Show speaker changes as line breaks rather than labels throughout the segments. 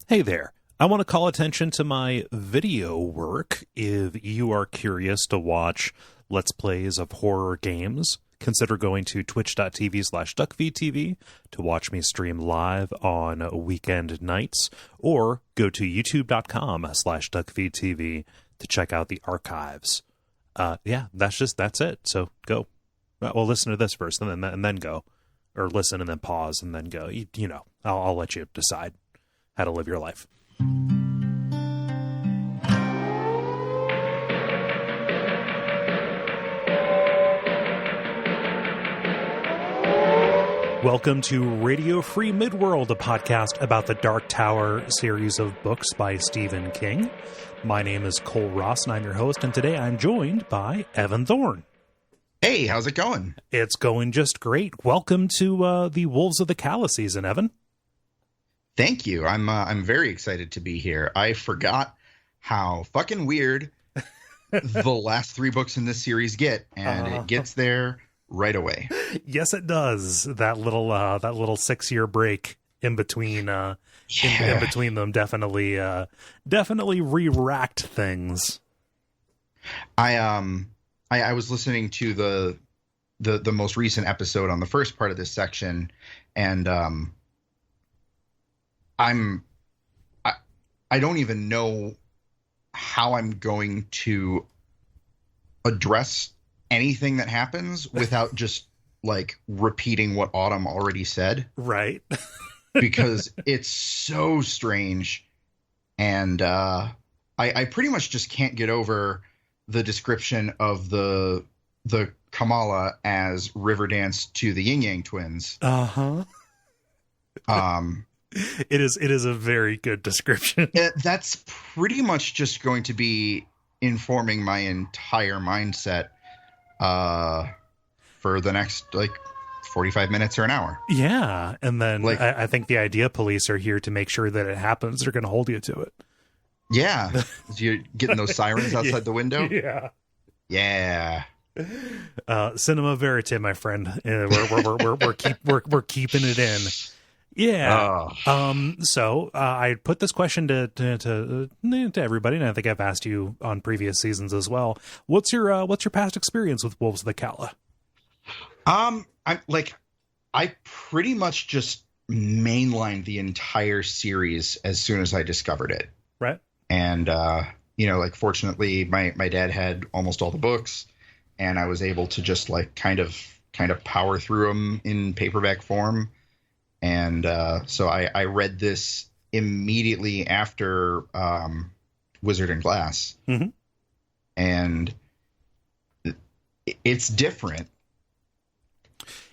Hey there. I want to call attention to my video work. If you are curious to watch Let's Plays of horror games, consider going to twitch.tv/Duckfeed.tv to watch me stream live on weekend nights, or go to youtube.com/Duckfeed.tv to check out the archives. That's it. So go. Well, listen to this first and then go. Or listen and then pause and then go. You know, I'll let you decide how to live your life. Welcome to Radio Free Midworld, a podcast about the Dark Tower series of books by Stephen King. My name is Cole Ross, and I'm your host, and today I'm joined by Evan Thorne.
Hey, how's it going?
It's going just great. Welcome to the Wolves of the Calla season, Evan.
Thank you. I'm very excited to be here. I forgot how fucking weird the last three books in this series get, and it gets there right away.
Yes, it does. That little 6-year break in between in between them definitely re-racked things.
I was listening to the most recent episode on the first part of this section, and I don't even know how I'm going to address anything that happens without just like repeating what Autumn already said.
Right.
Because it's so strange. And I pretty much just can't get over the description of the Kamala as Riverdance to the Yin Yang twins.
Uh-huh. It is a very good description.
That's pretty much just going to be informing my entire mindset for the next 45 minutes or an hour.
Yeah, and then I think the idea police are here to make sure that it happens. They're going to hold you to it.
Yeah, you're getting those sirens outside the window.
Yeah. Cinema verite, my friend. We're keeping it in. Yeah. So I put this question to everybody, and I think I've asked you on previous seasons as well. What's your past experience with Wolves of the Calla?
I pretty much just mainlined the entire series as soon as I discovered it.
Right.
And fortunately, my dad had almost all the books, and I was able to just kind of power through them in paperback form. And so I read this immediately after Wizard and Glass.
Mm-hmm.
And it's different.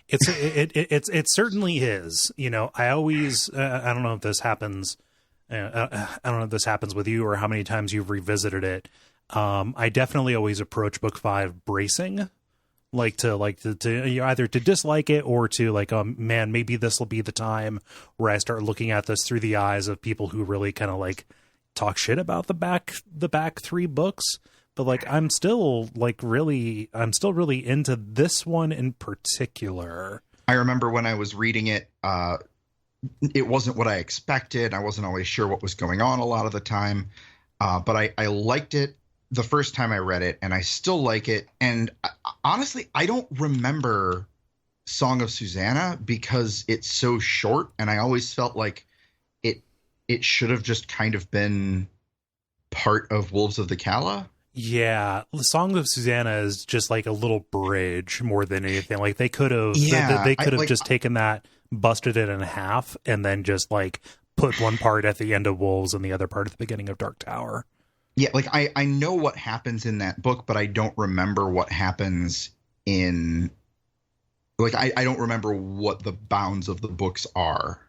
It certainly is. You know, I always I don't know if this happens. I don't know if this happens with you or how many times you've revisited it. I definitely always approach book 5 bracing. To either to dislike it or to man, maybe this will be the time where I start looking at this through the eyes of people who really kind of talk shit about the back 3 books. But I'm still really into this one in particular.
I remember when I was reading it, it wasn't what I expected. I wasn't always sure what was going on a lot of the time. But I liked it the first time I read it, and I still like it. And honestly, I don't remember Song of Susannah because it's so short, and I always felt like it should have just kind of been part of Wolves of the Calla.
Yeah, the Song of Susannah is just a little bridge more than anything. They could have they could have just taken that, busted it in half, and then just put one part at the end of Wolves and the other part at the beginning of Dark Tower.
Yeah, I know what happens in that book, but I don't remember what happens in I don't remember what the bounds of the books are.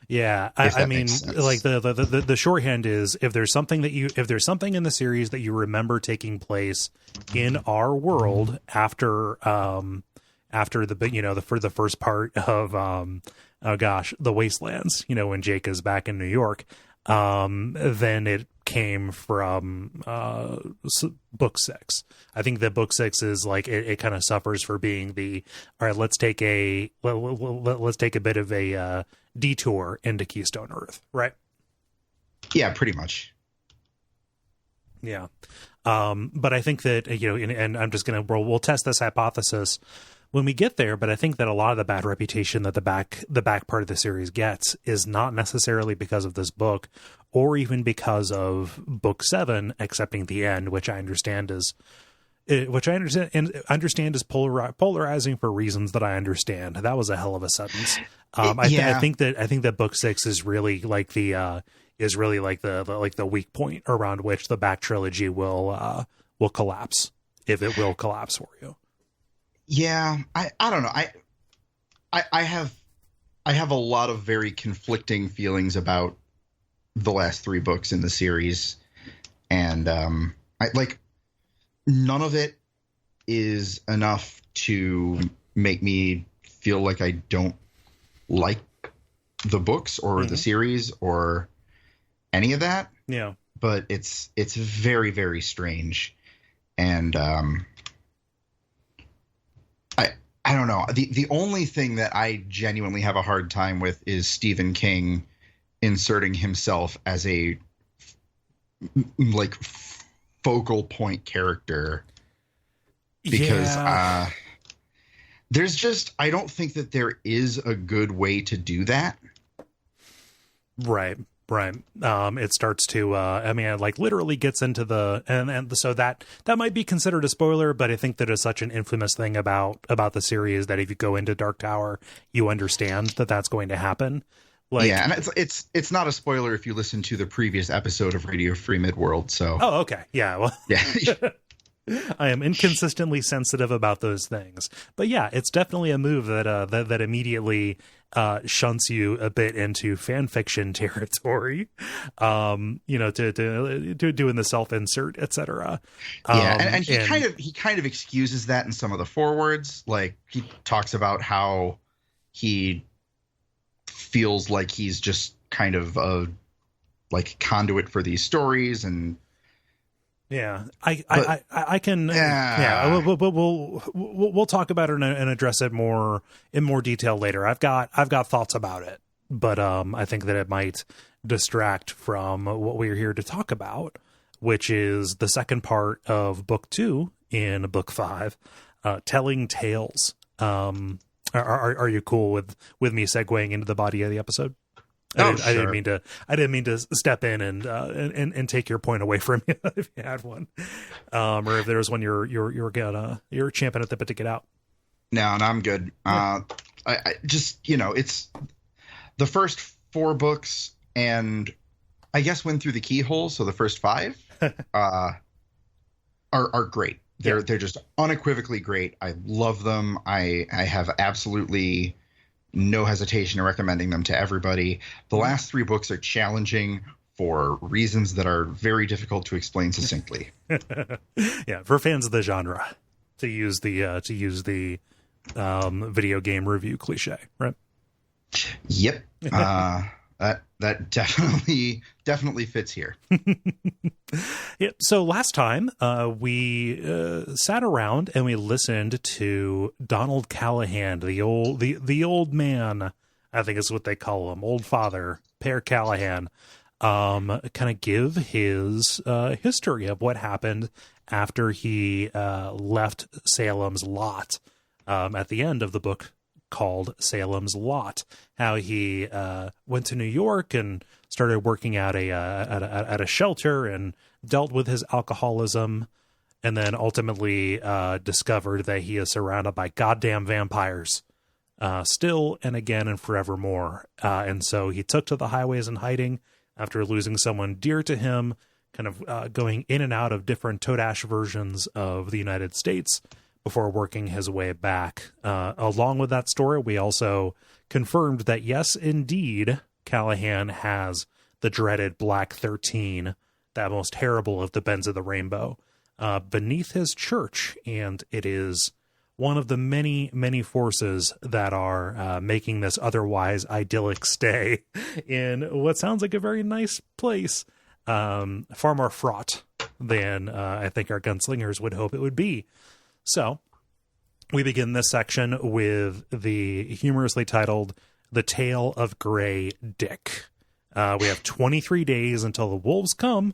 Yeah, I mean, the shorthand is if there's something in the series that you remember taking place in our world after the for the first part of the Wastelands, when Jake is back in New York, then it came from book 6. I think that book 6 is it kind of suffers for being the all right. Let's take a bit of a detour into Keystone Earth, right?
Yeah, pretty much.
Yeah. But I think that, and I'm just going to, we'll test this hypothesis when we get there, but I think that a lot of the bad reputation that the back part of the series gets is not necessarily because of this book, or even because of book 7, excepting the end, which I understand is polarizing for reasons that I understand. That was a hell of a sentence. I think that book 6 is really like the weak point around which the back trilogy will collapse, if it will collapse for you.
Yeah, I don't know. I have a lot of very conflicting feelings about the last 3 books in the series, and none of it is enough to make me feel like I don't like the books or the series or any of that.
Yeah,
but it's very, very strange, and I don't know. The only thing that I genuinely have a hard time with is Stephen King inserting himself as a focal point character, because there's just, I don't think that there is a good way to do that.
Right. It starts to, literally gets into the, and so that might be considered a spoiler, but I think that is such an infamous thing about the series that if you go into Dark Tower, you understand that that's going to happen.
And it's not a spoiler if you listen to the previous episode of Radio Free Midworld. So.
Oh, okay. Yeah. Well,
yeah.
I am inconsistently sensitive about those things, but yeah, it's definitely a move that immediately shunts you a bit into fan fiction territory, to doing the self-insert, etc.
And he kind of excuses that in some of the forewords. Like, he talks about how he feels like he's just kind of a conduit for these stories, and
yeah, I can. Yeah, we'll talk about it and address it in more detail later. I've got thoughts about it, but I think that it might distract from what we're here to talk about, which is the second part of book 2 in book 5, telling tales. Are you cool with me segueing into the body of the episode? I didn't mean to step in and take your point away from you if you had one, or if there was one you're champing at the bit to get out.
No, I'm good. I just, it's the first 4 books, and I guess went through the keyhole. So the first 5 are great. They're just unequivocally great. I love them. I have absolutely no hesitation in recommending them to everybody. The last 3 books are challenging for reasons that are very difficult to explain succinctly.
Yeah, for fans of the genre, to use the video game review cliche, right?
Yep. That definitely fits here.
Yeah. So last time we sat around and we listened to Donald Callahan, the old man, I think is what they call him, old father, Père Callahan, kind of give his history of what happened after he left Salem's Lot at the end of the book called Salem's Lot. How he went to New York and started working at a shelter and dealt with his alcoholism, and then ultimately discovered that he is surrounded by goddamn vampires still and again and forevermore. And so he took to the highways in hiding after losing someone dear to him, kind of going in and out of different Todash versions of the United States before working his way back. Along with that story, we also confirmed that, yes, indeed, Callahan has the dreaded Black 13, that most terrible of the bends of the rainbow, beneath his church, and it is one of the many, many forces that are making this otherwise idyllic stay in what sounds like a very nice place, far more fraught than I think our gunslingers would hope it would be. So we begin this section with the humorously titled The Tale of Grey Dick. We have 23 days until the wolves come,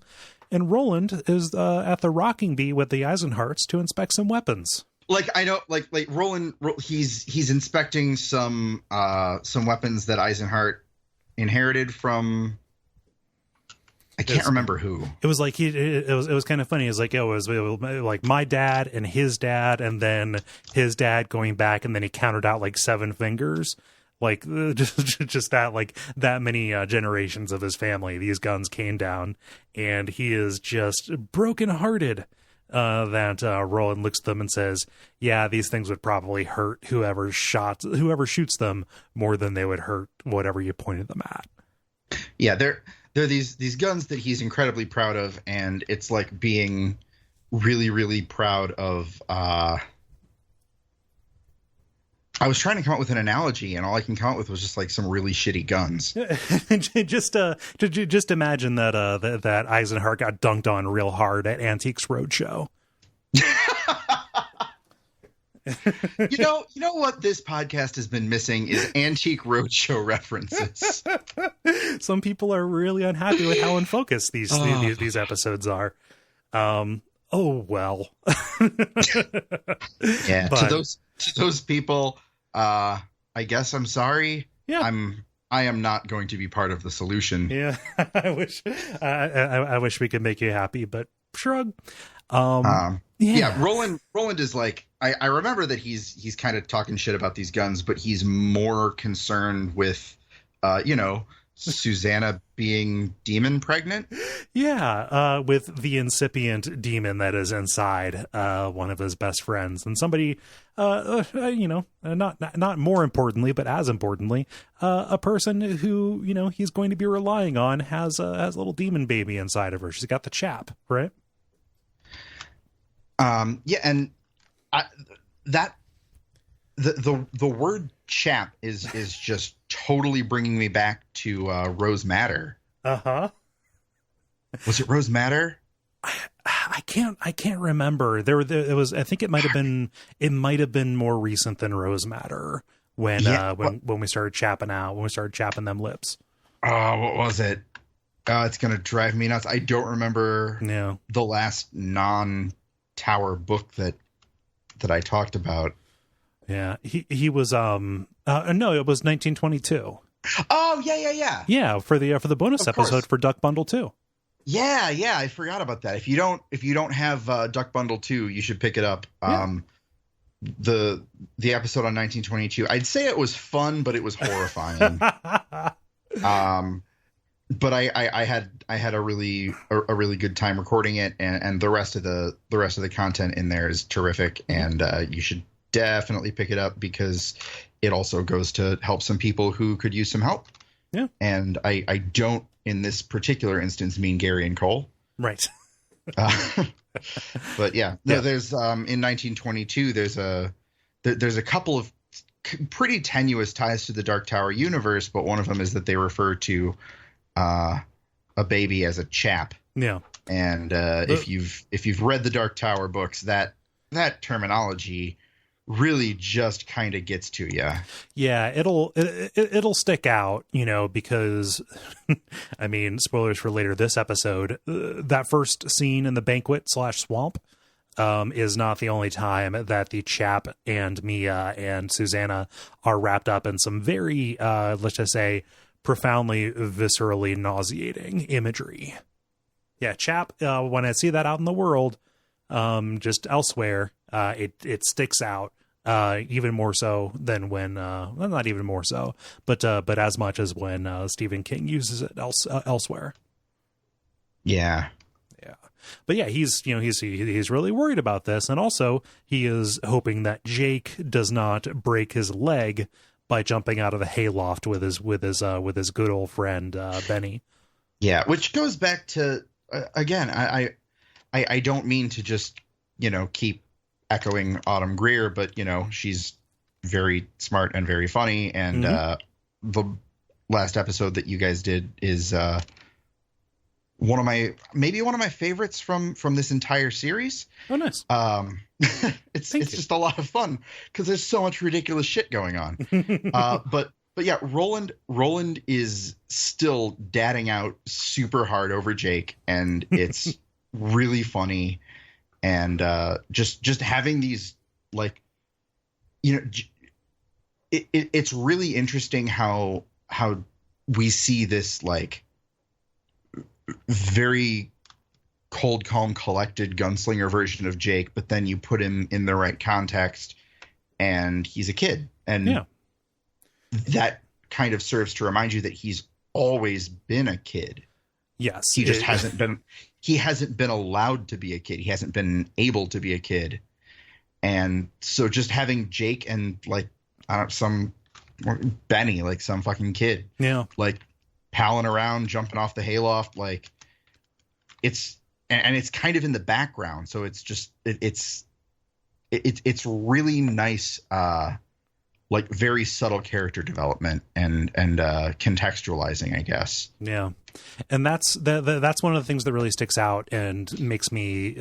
and Roland is at the rocking bee with the Eisenharts to inspect some weapons.
Like, I know, like Roland, he's inspecting some weapons that Eisenhart inherited from, I can't remember who.
It was like it was kind of funny. It was like it was like my dad and his dad, and then his dad going back, and then he counted out like 7 fingers, like just that, like that many generations of his family. These guns came down, and he is just brokenhearted. That Roland looks at them and says, "Yeah, these things would probably hurt whoever shoots them more than they would hurt whatever you pointed them at."
Yeah, they're these guns that he's incredibly proud of, and it's like being really, really proud of. I was trying to come up with an analogy, and all I can come up with was just like some really shitty guns.
just imagine that that Eisenhart got dunked on real hard at Antiques Roadshow.
You know what this podcast has been missing is Antique Roadshow references.
Some people are really unhappy with how unfocused these episodes are. Oh well.
Yeah. But to those people, I guess I'm sorry.
Yeah.
I am not going to be part of the solution.
Yeah. I wish we could make you happy, but shrug.
Yeah. Roland is like, I remember that he's kind of talking shit about these guns, but he's more concerned with, Susannah being demon pregnant.
Yeah, with the incipient demon that is inside one of his best friends, and somebody, not more importantly, but as importantly, a person who he's going to be relying on has a little demon baby inside of her. She's got the chap, right?
Yeah, and the word chap is just totally bringing me back to Rose Madder.
Uh-huh.
Was it Rose Madder?
I can't remember. It was, I think it might have been more recent than Rose Madder when we started chapping out, when we started chapping them lips.
Oh, what was it? It's gonna drive me nuts. I don't remember the last non-Tower book that I talked about.
Yeah, he was no, it was 1922.
Oh yeah.
Yeah, for the bonus episode for Duck Bundle 2.
Yeah, I forgot about that. If you don't have Duck Bundle 2, you should pick it up. Yeah. The episode on 1922, I'd say it was fun, but it was horrifying. But I had a really good time recording it, and the rest of the content in there is terrific, and you should definitely pick it up because it also goes to help some people who could use some help.
Yeah. And
I don't, in this particular instance, mean Gary and Cole.
Right.
But yeah, no, there's in 1922, there's a couple of pretty tenuous ties to the Dark Tower universe, but one of them is that they refer to a baby as a chap.
Yeah.
And if you've read the Dark Tower books, that terminology really just kind of gets to you.
Yeah, it'll stick out, because I mean, spoilers for later this episode, that first scene in the banquet /swamp is not the only time that the chap and Mia and Susannah are wrapped up in some very let's just say profoundly viscerally nauseating imagery. Yeah, chap, when I see that out in the world, just elsewhere, it sticks out even more so than when well, not even more so, but as much as when Stephen King uses it elsewhere.
Yeah.
But yeah, he's really worried about this, and also he is hoping that Jake does not break his leg by jumping out of the hayloft with his good old friend Benny.
Yeah, which goes back to again, I don't mean to just keep echoing Autumn Greer, but she's very smart and very funny, and the last episode that you guys did is one of my favorites from this entire series.
Oh, nice.
It's just a lot of fun because there's so much ridiculous shit going on. But But yeah, Roland is still dadding out super hard over Jake, and it's really funny. And just having these, like, you know, it's really interesting how we see this, like, very cold, calm, collected gunslinger version of Jake, but then you put him in the right context and he's a kid. And that kind of serves to remind you that he's always been a kid.
Yes.
He just hasn't been allowed to be a kid. He hasn't been able to be a kid. And so just having Jake and, like, some Benny, like some fucking kid, like, palling around, jumping off the hayloft, like, it's kind of in the background, so it's just it's really nice, like, very subtle character development and contextualizing, I guess.
Yeah, and that's one of the things that really sticks out and makes me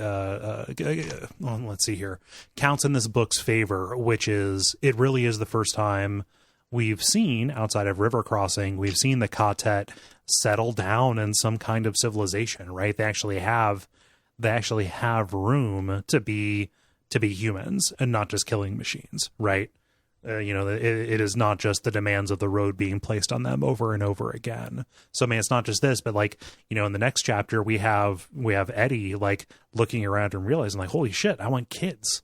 let's see here, counts in this book's favor, which is it really is the first time we've seen, outside of River Crossing, we've seen the ka-tet settle down in some kind of civilization, right? They actually have room to be humans and not just killing machines, right? It is not just the demands of the road being placed on them over and over again. So, I mean, it's not just this, but, like, in the next chapter, we have Eddie, like, looking around and realizing, like, holy shit, I want kids.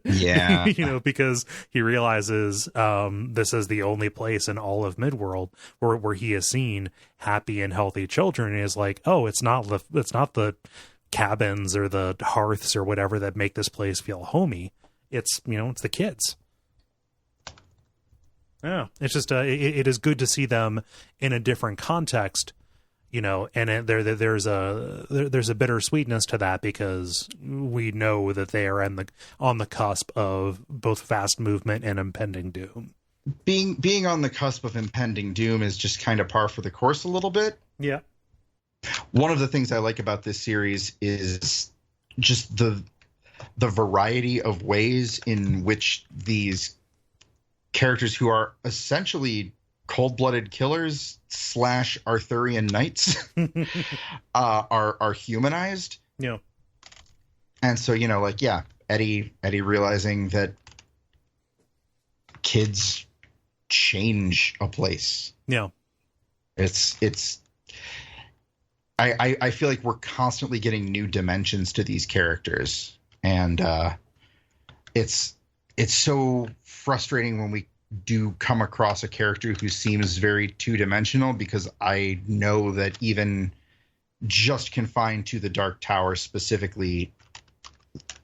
Yeah.
Because he realizes this is the only place in all of Midworld where he has seen happy and healthy children, and is like, oh, it's not the cabins or the hearths or whatever that make this place feel homey. It's it's the kids. Yeah, it's just it is good to see them in a different context. And there's a bittersweetness to that, because we know that they are on the cusp of both fast movement and impending doom.
Being on the cusp of impending doom is just kind of par for the course a little bit.
Yeah.
One of the things I like about this series is just the variety of ways in which these characters, who are essentially cold-blooded killers / Arthurian knights, are humanized.
Yeah.
And so, Eddie realizing that kids change a place.
Yeah.
I feel like we're constantly getting new dimensions to these characters, and it's so frustrating when we do come across a character who seems very two-dimensional, because I know that even just confined to the Dark Tower specifically,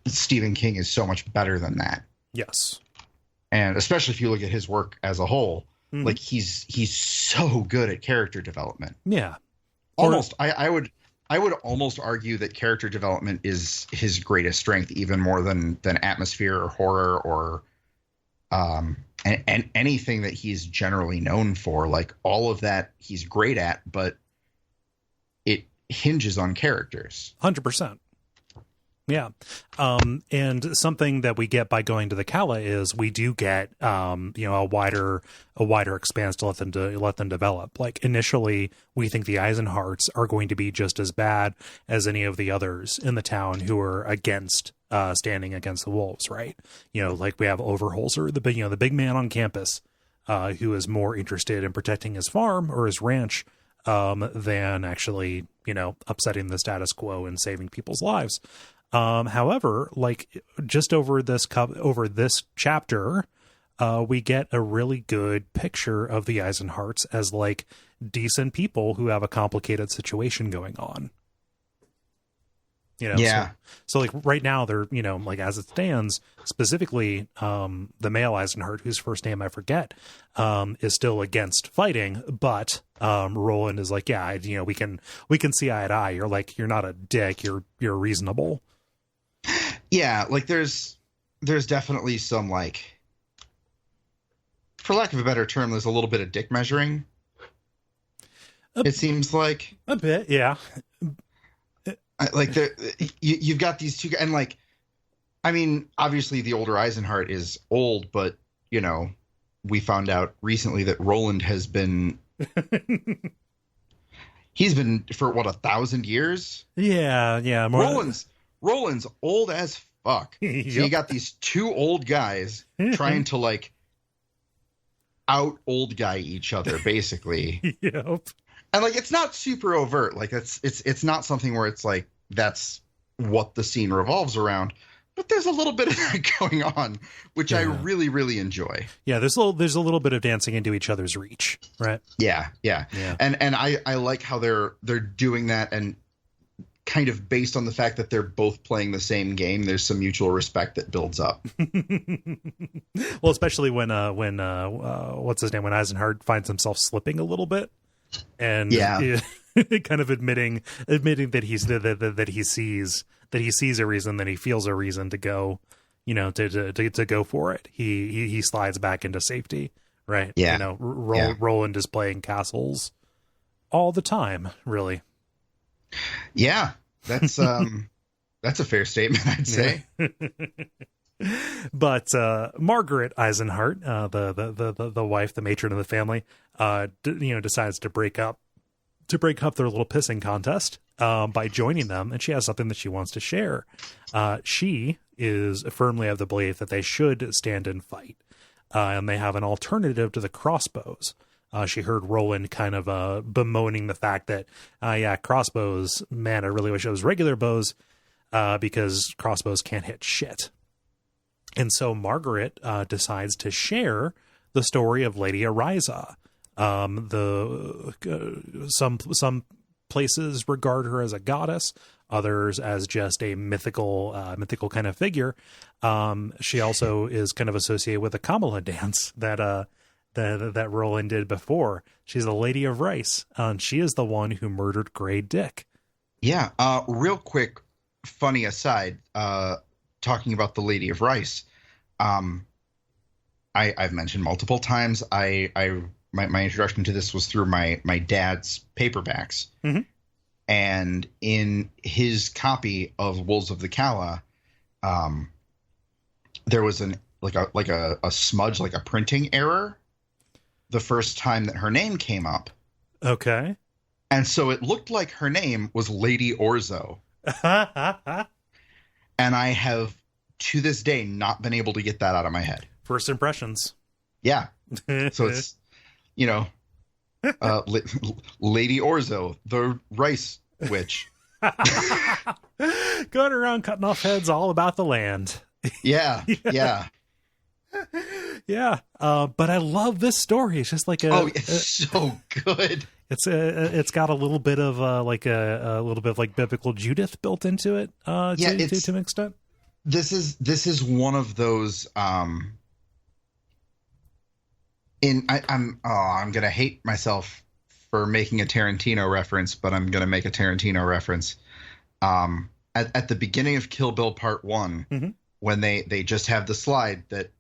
Stephen King is so much better than that.
Yes.
And especially if you look at his work as a whole, like, he's so good at character development.
Yeah.
Almost, I would almost argue that character development is his greatest strength, even more than atmosphere or horror or and anything that he's generally known for. Like, all of that he's great at, but it hinges on characters.
100%. Yeah. And something that we get by going to the Calla is we do get, a wider expanse to let them develop. Like, initially, we think the Eisenharts are going to be just as bad as any of the others in the town who are standing against the wolves, right? Like, we have Overholzer, the big man on campus, who is more interested in protecting his farm or his ranch, than actually, upsetting the status quo and saving people's lives. However, like, just over this chapter, we get a really good picture of the Eisenharts as, like, decent people who have a complicated situation going on.
Yeah.
So like, right now they're, like, as it stands, specifically, the male Eisenhart, whose first name I forget, is still against fighting, but, Roland is like, yeah, we can see eye to eye. You're like, you're not a dick. You're reasonable.
Yeah. Like, there's definitely some, like, for lack of a better term, there's a little bit of dick measuring. It seems like
a bit. Yeah.
Like, you've got these two, and, like, I mean, obviously the older Eisenhart is old, but we found out recently that Roland has been he's been for what, 1,000 years.
Yeah. More...
Roland's old as fuck.
Yep.
So you got these two old guys trying to like out old guy each other, basically.
Yep.
And like, it's not super overt. Like it's not something where it's like that's what the scene revolves around. But there's a little bit of that going on, which I really, really enjoy.
Yeah, there's a little bit of dancing into each other's reach, right?
Yeah. And I like how they're doing that, and kind of based on the fact that they're both playing the same game, there's some mutual respect that builds up.
Well, especially when what's his name, when Eisenhart finds himself slipping a little bit, and kind of admitting that he sees a reason, that he feels a reason to go, to go for it. He slides back into safety, right?
Yeah.
Roland is playing castles all the time, really.
Yeah, that's a fair statement, I'd say.
But Margaret Eisenhart, the wife, the matron of the family, decides to break up their little pissing contest by joining them, and she has something that she wants to share. She is firmly of the belief that they should stand and fight, and they have an alternative to the crossbows. She heard Roland kind of bemoaning the fact that, crossbows, man, I really wish it was regular bows, because crossbows can't hit shit. And so Margaret decides to share the story of Lady Oriza. Some places regard her as a goddess, others as just a mythical kind of figure. She also is kind of associated with the Kamala dance that Roland did before. She's the Lady of Rice, and she is the one who murdered Grey Dick. Yeah.
Real quick, funny aside, talking about the Lady of Rice, I've mentioned multiple times, my introduction to this was through my dad's paperbacks.
Mm-hmm.
And in his copy of Wolves of the Calla, there was a smudge, like a printing error the first time that her name came up.
Okay.
And so it looked like her name was Lady Orzo. And I have, to this day, not been able to get that out of my head.
First impressions.
Yeah. So it's, Lady Orzo, the rice witch.
Going around cutting off heads all about the land.
Yeah.
Yeah. But I love this story. It's just like
it's so good.
It's got a little bit of a little bit of like biblical Judith built into it. To an extent.
This is one of those. I'm gonna hate myself for making a Tarantino reference, but I'm gonna make a Tarantino reference. At the beginning of Kill Bill Part 1,
mm-hmm.
when they just have the slide that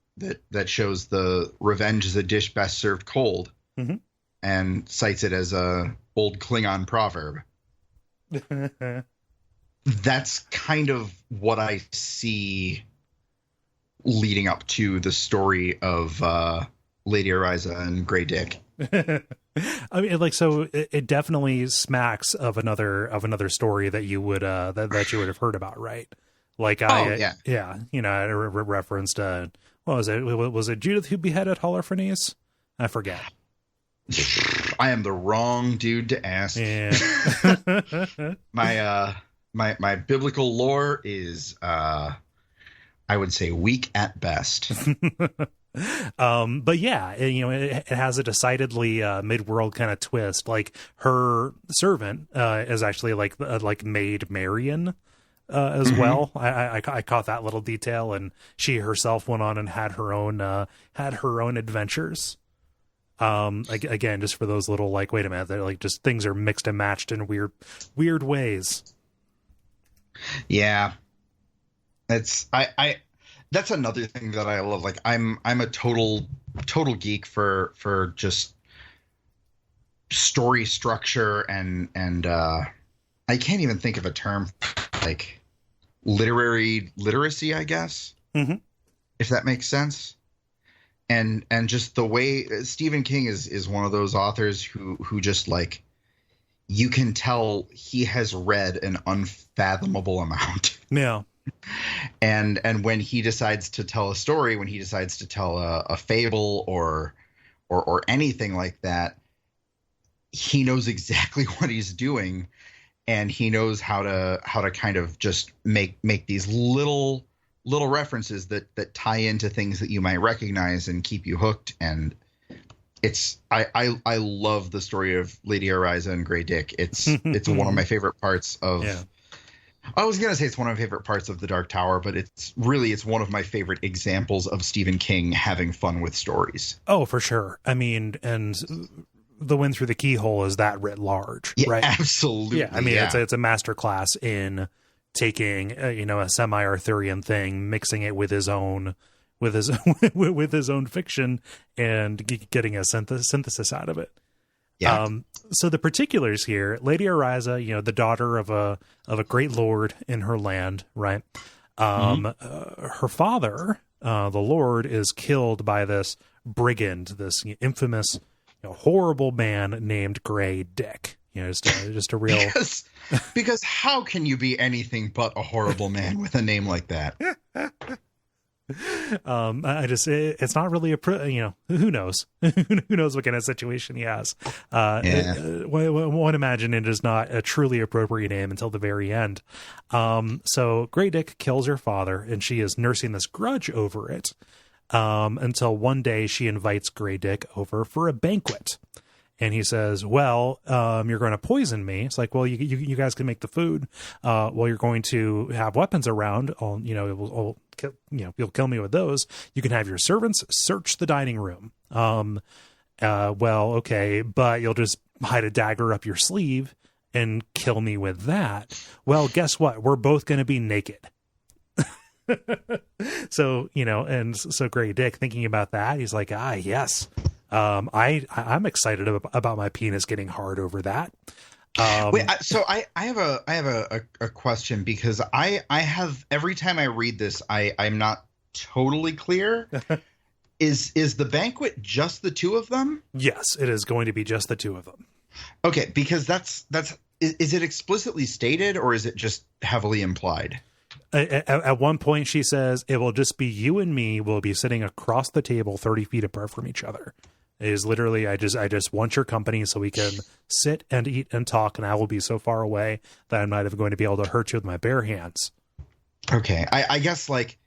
shows the revenge is a dish best served cold,
mm-hmm.
and cites it as a old Klingon proverb. That's kind of what I see leading up to the story of Lady Oriza and Grey Dick.
I mean, so it definitely smacks of another story that you would that you would have heard about, right? I referenced what was it? Was it Judith who beheaded Holofernes? I forget.
I am the wrong dude to ask.
Yeah.
My biblical lore is, I would say, weak at best.
But yeah, it has a decidedly mid-world kind of twist. Like her servant is actually like Maid Marian as mm-hmm. well. I caught that little detail, and she herself went on and had her own adventures. Again, just for those little wait a minute, they're like just things are mixed and matched in weird ways.
Yeah, that's another thing that I love. I'm a total geek for just story structure and I can't even think of a term, like literary literacy, I guess,
mm-hmm.
if that makes sense. and just the way Stephen King is one of those authors who just like, you can tell he has read an unfathomable amount.
Yeah.
And when he decides to tell a story, when he decides to tell a fable or anything like that, he knows exactly what he's doing, and he knows how to kind of just make these little references that tie into things that you might recognize and keep you hooked. And I love the story of Lady Oriza and Grey Dick. It's one of my favorite parts of. Yeah. I was gonna say it's one of my favorite parts of The Dark Tower, but it's one of my favorite examples of Stephen King having fun with stories.
Oh, for sure. I mean, and The Wind Through the Keyhole is that writ large,
yeah,
right?
Absolutely.
Yeah, I mean, it's a masterclass in taking a semi-Arthurian thing, mixing it with his own with his own fiction, and getting a synthesis out of it.
Yeah.
So the particulars here: Lady Oriza, the daughter of a great lord in her land, right? Her father, the lord, is killed by this brigand, this infamous, horrible man named Grey Dick. Just a real
because how can you be anything but a horrible man with a name like that?
It's not really who knows who knows what kind of situation he has. One imagine it is not a truly appropriate name until the very end. So Grey Dick kills her father, and she is nursing this grudge over it until one day she invites Grey Dick over for a banquet. And he says, well, you're going to poison me. It's like, well, you guys can make the food. Well, you're going to have weapons around. You'll kill me with those. You can have your servants search the dining room. Well, okay, but you'll just hide a dagger up your sleeve and kill me with that. Well, guess what? We're both going to be naked. So, and so Grey Dick, thinking about that, he's like, yes. I'm excited about my penis getting hard over that.
So I have a question, because I have, every time I read this, I'm not totally clear. Is the banquet just the two of them?
Yes, it is going to be just the two of them.
Okay, because is it explicitly stated, or is it just heavily implied?
At one point she says, it will just be you and me. We'll be sitting across the table 30 feet apart from each other. It is literally, I just want your company so we can sit and eat and talk, and I will be so far away that I'm not even going to be able to hurt you with my bare hands.
Okay. I guess, like,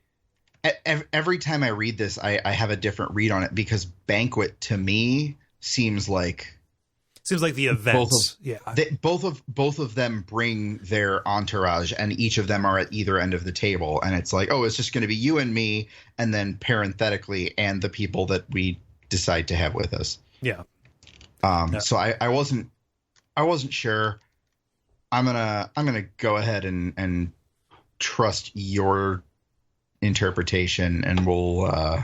every time I read this, I have a different read on it, because banquet to me seems like the events. Both of them bring their entourage, and each of them are at either end of the table. And it's like, oh, it's just going to be you and me, and then parenthetically, and the people that we decide to have with us.
Yeah.
So I wasn't sure. I'm gonna go ahead and trust your interpretation, and we'll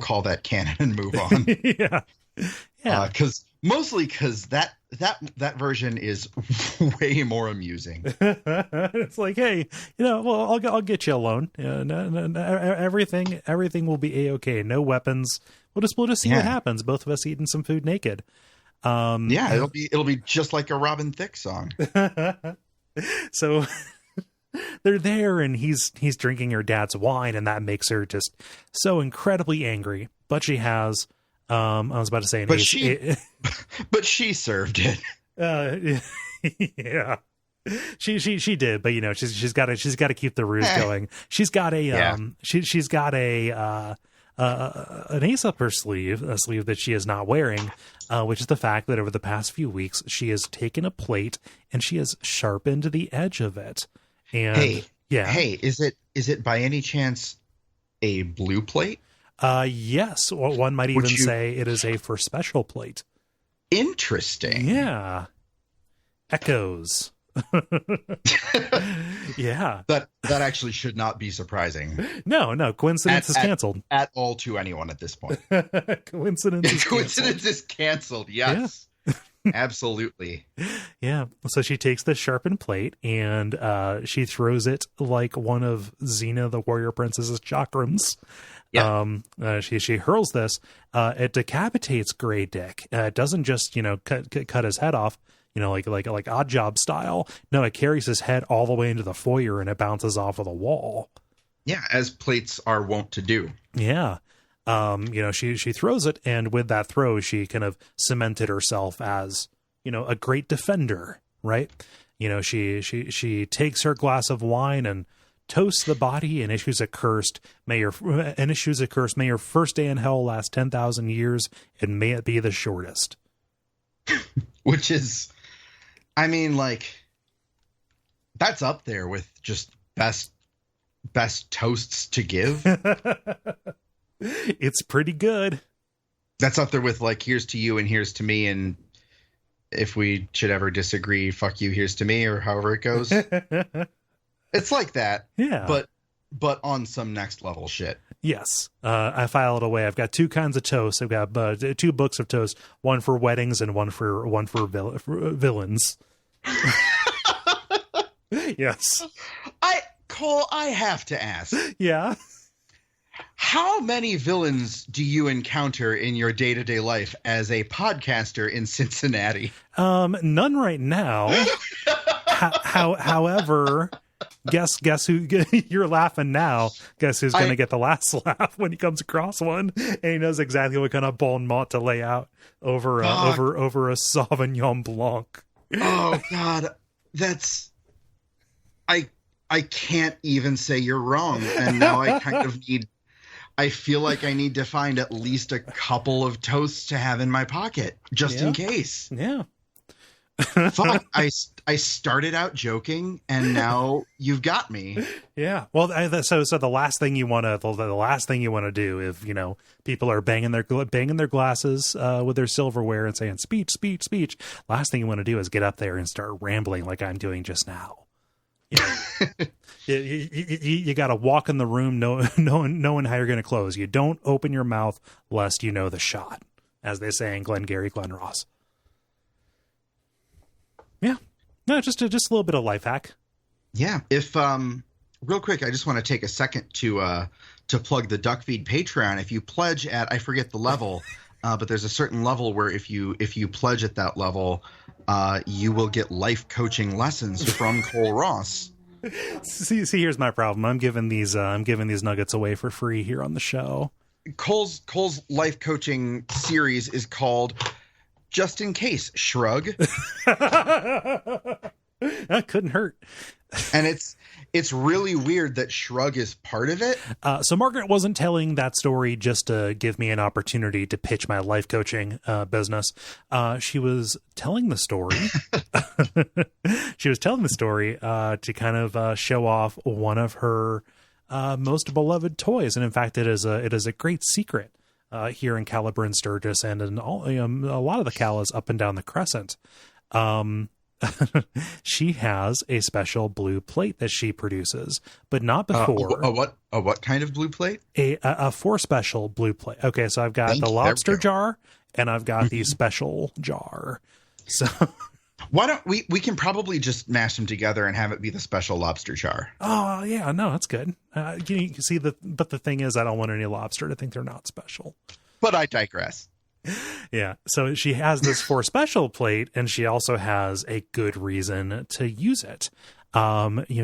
call that canon and move on.
Yeah.
Mostly because that version is way more amusing.
It's like, hey, well, I'll get you alone. Everything will be a-okay. No weapons. We'll just see what happens. Both of us eating some food naked.
It'll be just like a Robin Thicke song.
So they're there, and he's drinking her dad's wine, and that makes her just so incredibly angry. But she has. I was about to say,
but she served it.
Yeah, she did, but she's got to keep the ruse going. She's got she's got an ace up her sleeve, a sleeve that she is not wearing, which is the fact that over the past few weeks she has taken a plate and she has sharpened the edge of it. And
is it by any chance a blue plate?
Yes. Or one might even say it is a for special plate.
Interesting.
Yeah. Echoes. Yeah.
That actually should not be surprising.
No. Coincidence is canceled.
At all to anyone at this point.
Coincidence
is canceled. Yes. Yeah. Absolutely.
Yeah. So she takes the sharpened plate and she throws it like one of Xena the Warrior Princess's chakrams
Yeah.
She hurls this. It decapitates Grey Dick. It doesn't just cut his head off, like Odd Job style. No, it carries his head all the way into the foyer and it bounces off of the wall.
Yeah, as plates are wont to do.
Yeah. She throws it, and with that throw, she kind of cemented herself as, a great defender, right? She takes her glass of wine and toasts the body and issues a curse. May your first day in hell last 10,000 years, and may it be the shortest.
Which is, I mean, like, that's up there with just best toasts to give.
It's pretty good.
That's up there with, like, here's to you and here's to me, and if we should ever disagree, fuck you, here's to me, or however it goes. It's like that.
Yeah.
But on some next level shit.
Yes. I file it away. I've got two kinds of toast. I've got 2 books of toast, one for weddings and one for villains. Yes.
Cole, I have to ask.
Yeah.
How many villains do you encounter in your day-to-day life as a podcaster in Cincinnati?
None right now. However, guess who? You're laughing now. Guess who's going to get the last laugh when he comes across one, and he knows exactly what kind of bon mot to lay out over a Sauvignon Blanc.
Oh God, that's I can't even say you're wrong, and now I kind of need. I feel like I need to find at least a couple of toasts to have in my pocket just in case.
Yeah.
Fuck, I started out joking and now you've got me.
Yeah. Well, so the last thing you want to do if, people are banging their glasses with their silverware and saying speech, last thing you want to do is get up there and start rambling like I'm doing just now. You got to walk in the room knowing how you're going to close. You don't open your mouth lest you know the shot, as they say in Glengarry Glen Ross. Yeah. No, just a little bit of life hack.
Yeah. If real quick, I just want to take a second to plug the Duckfeed Patreon. If you pledge at, I forget the level, but there's a certain level where if you pledge at that level, you will get life coaching lessons from Cole Ross.
See, here's my problem. I'm giving these nuggets away for free here on the show.
Cole's life coaching series is called Just in Case, Shrug.
That couldn't hurt.
And it's really weird that Shrug is part of it.
So Margaret wasn't telling that story just to give me an opportunity to pitch my life coaching business. She was telling the story. To kind of show off one of her most beloved toys, and in fact, it is a great secret here in Calibre and Sturgis, and in all a lot of the Callas up and down the Crescent. She has a special blue plate that she produces, but not before.
A what kind of blue plate?
A 4 special blue plate. Okay, so I've got the lobster jar and I've got the special jar. So
why don't we can probably just mash them together and have it be the special lobster jar.
Oh yeah, no, that's good. You can see but the thing is, I don't want any lobster to think they're not special.
But I digress.
Yeah. So she has this 4 special plate, and she also has a good reason to use it.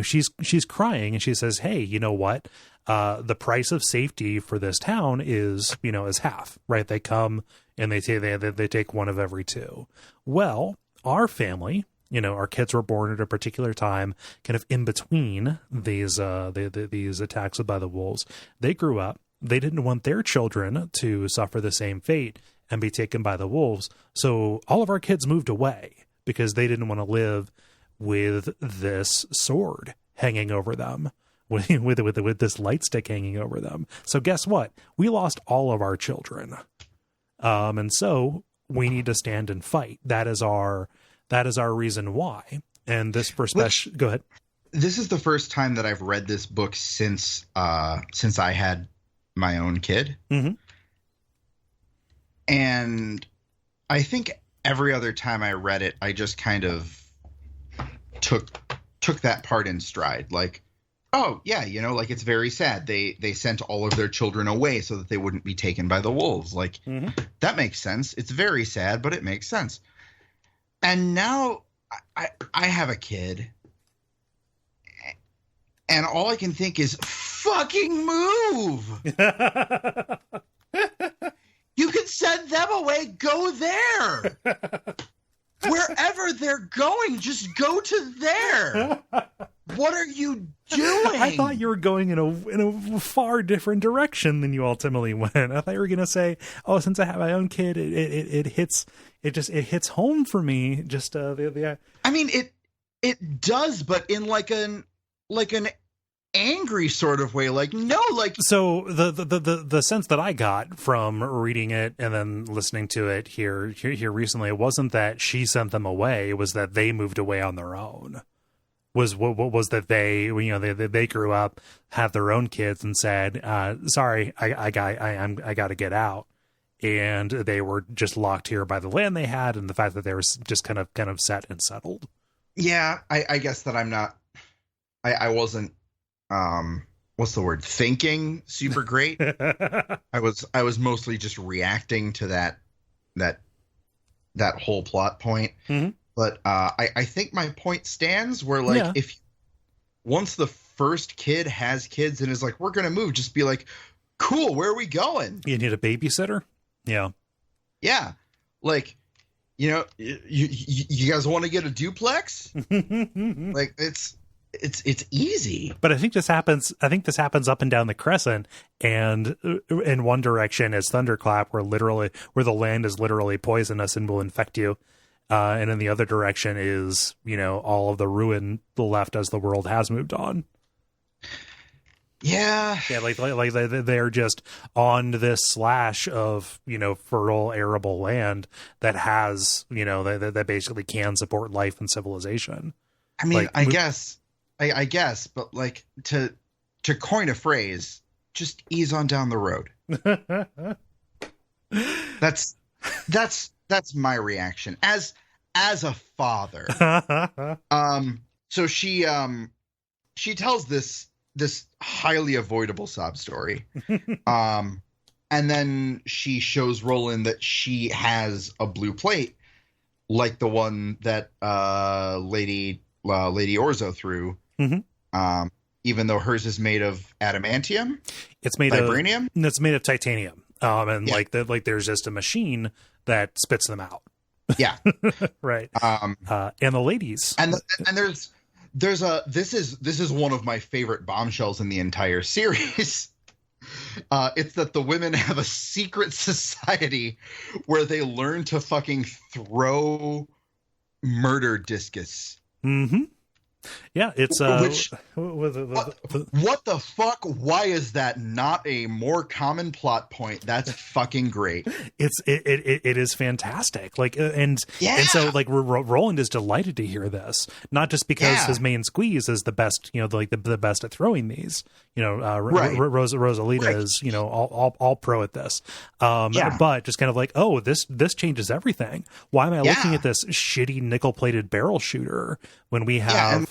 She's crying and she says, hey, you know what? The price of safety for this town is half, right? They come and they take one of every 2. Well, our family, our kids were born at a particular time, kind of in between these attacks by the wolves. They grew up. They didn't want their children to suffer the same fate and be taken by the wolves. So all of our kids moved away because they didn't want to live with this sword hanging over them, with this light stick hanging over them. So guess what? We lost all of our children. And so we need to stand and fight. That is our reason why. And this perspective, go ahead.
This is the first time that I've read this book since I had my own kid.
Mm-hmm.
And I think every other time I read it, I just kind of took that part in stride. Like, Oh yeah, like it's very sad. They sent all of their children away so that they wouldn't be taken by the wolves. Like that makes sense. It's very sad, but it makes sense. And now I have a kid, and all I can think is fucking move. You can send them away. Go there. Wherever they're going, just go to there. What are you doing?
I thought you were going in a far different direction than you ultimately went. I thought you were gonna say, "Oh, since I have my own kid, it hits home for me." Just
I mean, it does, but in like an angry sort of way. Like no, like
so the sense that I got from reading it and then listening to it here recently, it wasn't that she sent them away; it was that they moved away on their own. Was that they grew up, have their own kids, and said, "Sorry, I got to get out," and they were just locked here by the land they had and the fact that they were just kind of set and settled.
Yeah, I guess that I'm not. I wasn't. What's the word? Thinking super great. I was mostly just reacting to that whole plot point.
Mm-hmm.
But I think my point stands where, like, if once the first kid has kids and is like, we're going to move, just be like, cool, where are we going?
You need a babysitter? Yeah.
Yeah. Like, you guys want to get a duplex? Like, it's easy.
But I think this happens up and down the crescent, and in one direction is Thunderclap, where the land is literally poisonous and will infect you. And in the other direction is, all of the ruin left as the world has moved on.
Yeah.
Yeah, like they're just on this slash of, fertile, arable land that has, that basically can support life and civilization.
I mean, I guess, but like to coin a phrase, just ease on down the road. That's my reaction as a father. So she tells this highly avoidable sob story. And then she shows Roland that she has a blue plate like the one that Lady Orzo threw. Mm-hmm. Even though hers is made of adamantium.
It's made
vibranium?
It's made of titanium. And there's just a machine that spits them out.
Yeah.
Right. And the ladies.
And there's this is one of my favorite bombshells in the entire series. It's that the women have a secret society where they learn to fucking throw murder discus.
Mm-hmm. Yeah, it's
what the fuck? Why is that not a more common plot point? That's fucking great.
It is fantastic. Like and so like Roland is delighted to hear this, not just because his main squeeze is the best, the best at throwing these. Rosalita is all pro at this. But just kind of like, oh, this changes everything. Why am I looking at this shitty nickel plated barrel shooter when we have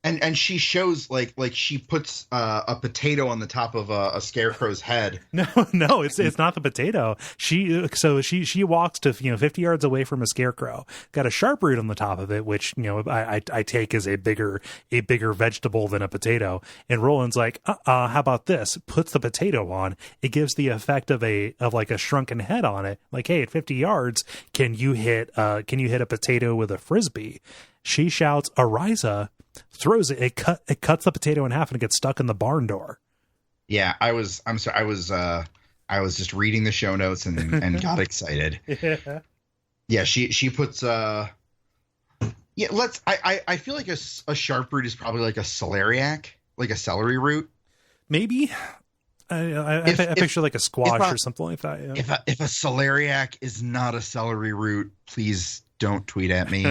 And she shows like she puts a potato on the top of a scarecrow's head.
No, it's not the potato. She walks to 50 yards away from a scarecrow, got a sharp root on the top of it, which I take as a bigger vegetable than a potato. And Roland's like, how about this? Puts the potato on. It gives the effect of like a shrunken head on it. Like, hey, at 50 yards, can you hit a potato with a frisbee? She shouts, Oriza. Throws it. It cuts the potato in half and it gets stuck in the barn door. Yeah,
I'm sorry. I was just reading the show notes and got excited. Yeah, she puts I feel like a sharp root is probably like a celeriac, like a celery root.
Maybe. I picture like a squash or something like that. Yeah.
If a celeriac is not a celery root, please don't tweet at me.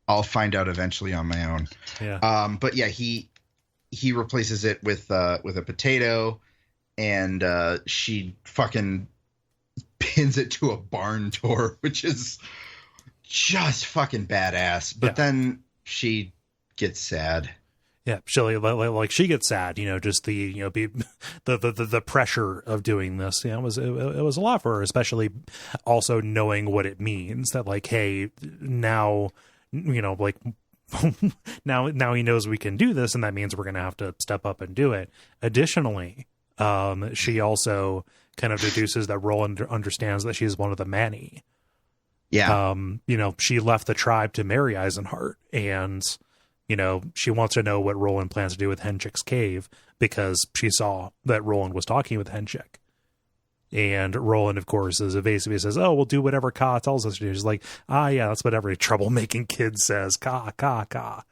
I'll find out eventually on my own.
Yeah.
But yeah, he replaces it with a potato, and she fucking pins it to a barn door, which is just fucking badass. But then she gets sad.
Yeah, she like she gets sad, just the the pressure of doing this. It was a lot for her, especially also knowing what it means that like, hey, now like now he knows we can do this, and that means we're gonna have to step up and do it. Additionally, she also kind of deduces that Roland understands that she's one of the many.
Yeah.
She left the tribe to marry Eisenhart, and she wants to know what Roland plans to do with Henchik's cave because she saw that Roland was talking with Henchik. And Roland, of course, is evasive. He says, "Oh, we'll do whatever Ka tells us to do." She's like, yeah, that's what every troublemaking kid says. Ka, ka, ka.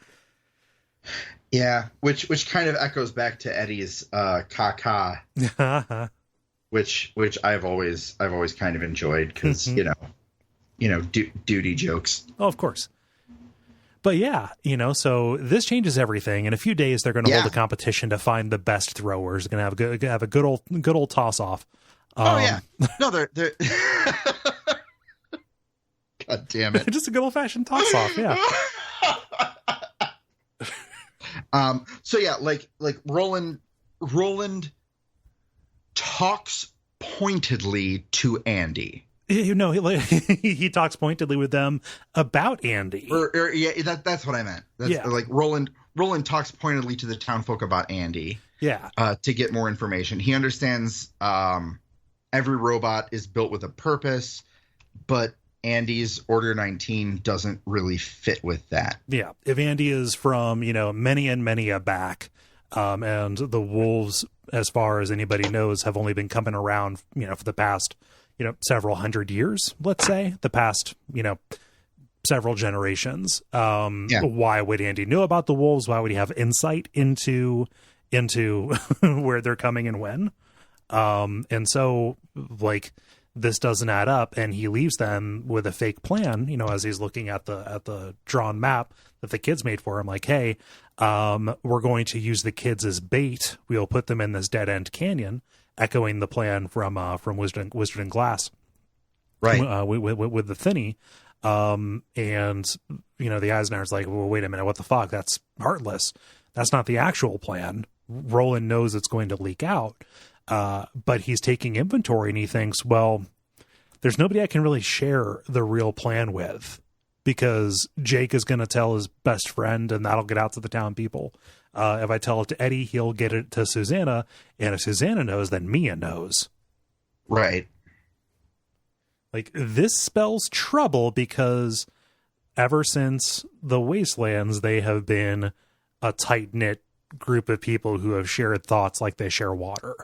Yeah, which kind of echoes back to Eddie's ka, which I've always kind of enjoyed because duty jokes.
Oh, of course. But yeah, so this changes everything. In a few days, they're going to hold a competition to find the best throwers. They're going to have a good old toss off.
Yeah, no, they're God damn it,
just a good old fashioned toss off. Yeah.
So yeah, like Roland talks pointedly to Andy.
He talks pointedly with them about Andy.
Yeah, that's what I meant. Like Roland talks pointedly to the townfolk about Andy.
Yeah.
To get more information. He understands every robot is built with a purpose, but Andy's Order 19 doesn't really fit with that.
Yeah. If Andy is from, many and many a back, and the wolves, as far as anybody knows, have only been coming around, for the past several hundred years, let's say, the past, several generations. Why would Andy know about the wolves? Why would he have insight into where they're coming and when? And so like this doesn't add up, and he leaves them with a fake plan, as he's looking at the drawn map that the kids made for him, like, hey, we're going to use the kids as bait. We'll put them in this dead end canyon, echoing the plan from Wizard and Glass,
right?
With the Thinny, and the Eisenhower's like, well, wait a minute, what the fuck? That's heartless. That's not the actual plan. Roland knows it's going to leak out, but he's taking inventory, and he thinks, well, there's nobody I can really share the real plan with, because Jake is going to tell his best friend, and that'll get out to the town people. If I tell it to Eddie, he'll get it to Susannah. And if Susannah knows, then Mia knows.
Right.
Like, this spells trouble, because ever since the Wastelands, they have been a tight-knit group of people who have shared thoughts like they share water.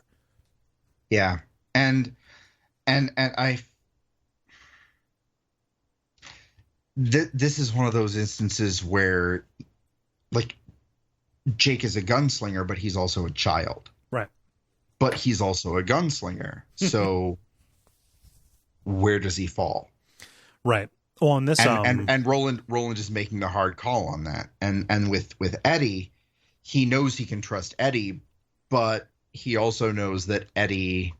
Yeah. And this is one of those instances where, like, Jake is a gunslinger, but he's also a child.
Right.
But he's also a gunslinger. So where does he fall? Right.
Well, on this,
and Roland is making the hard call on that. And with Eddie, he knows he can trust Eddie, but he also knows that Eddie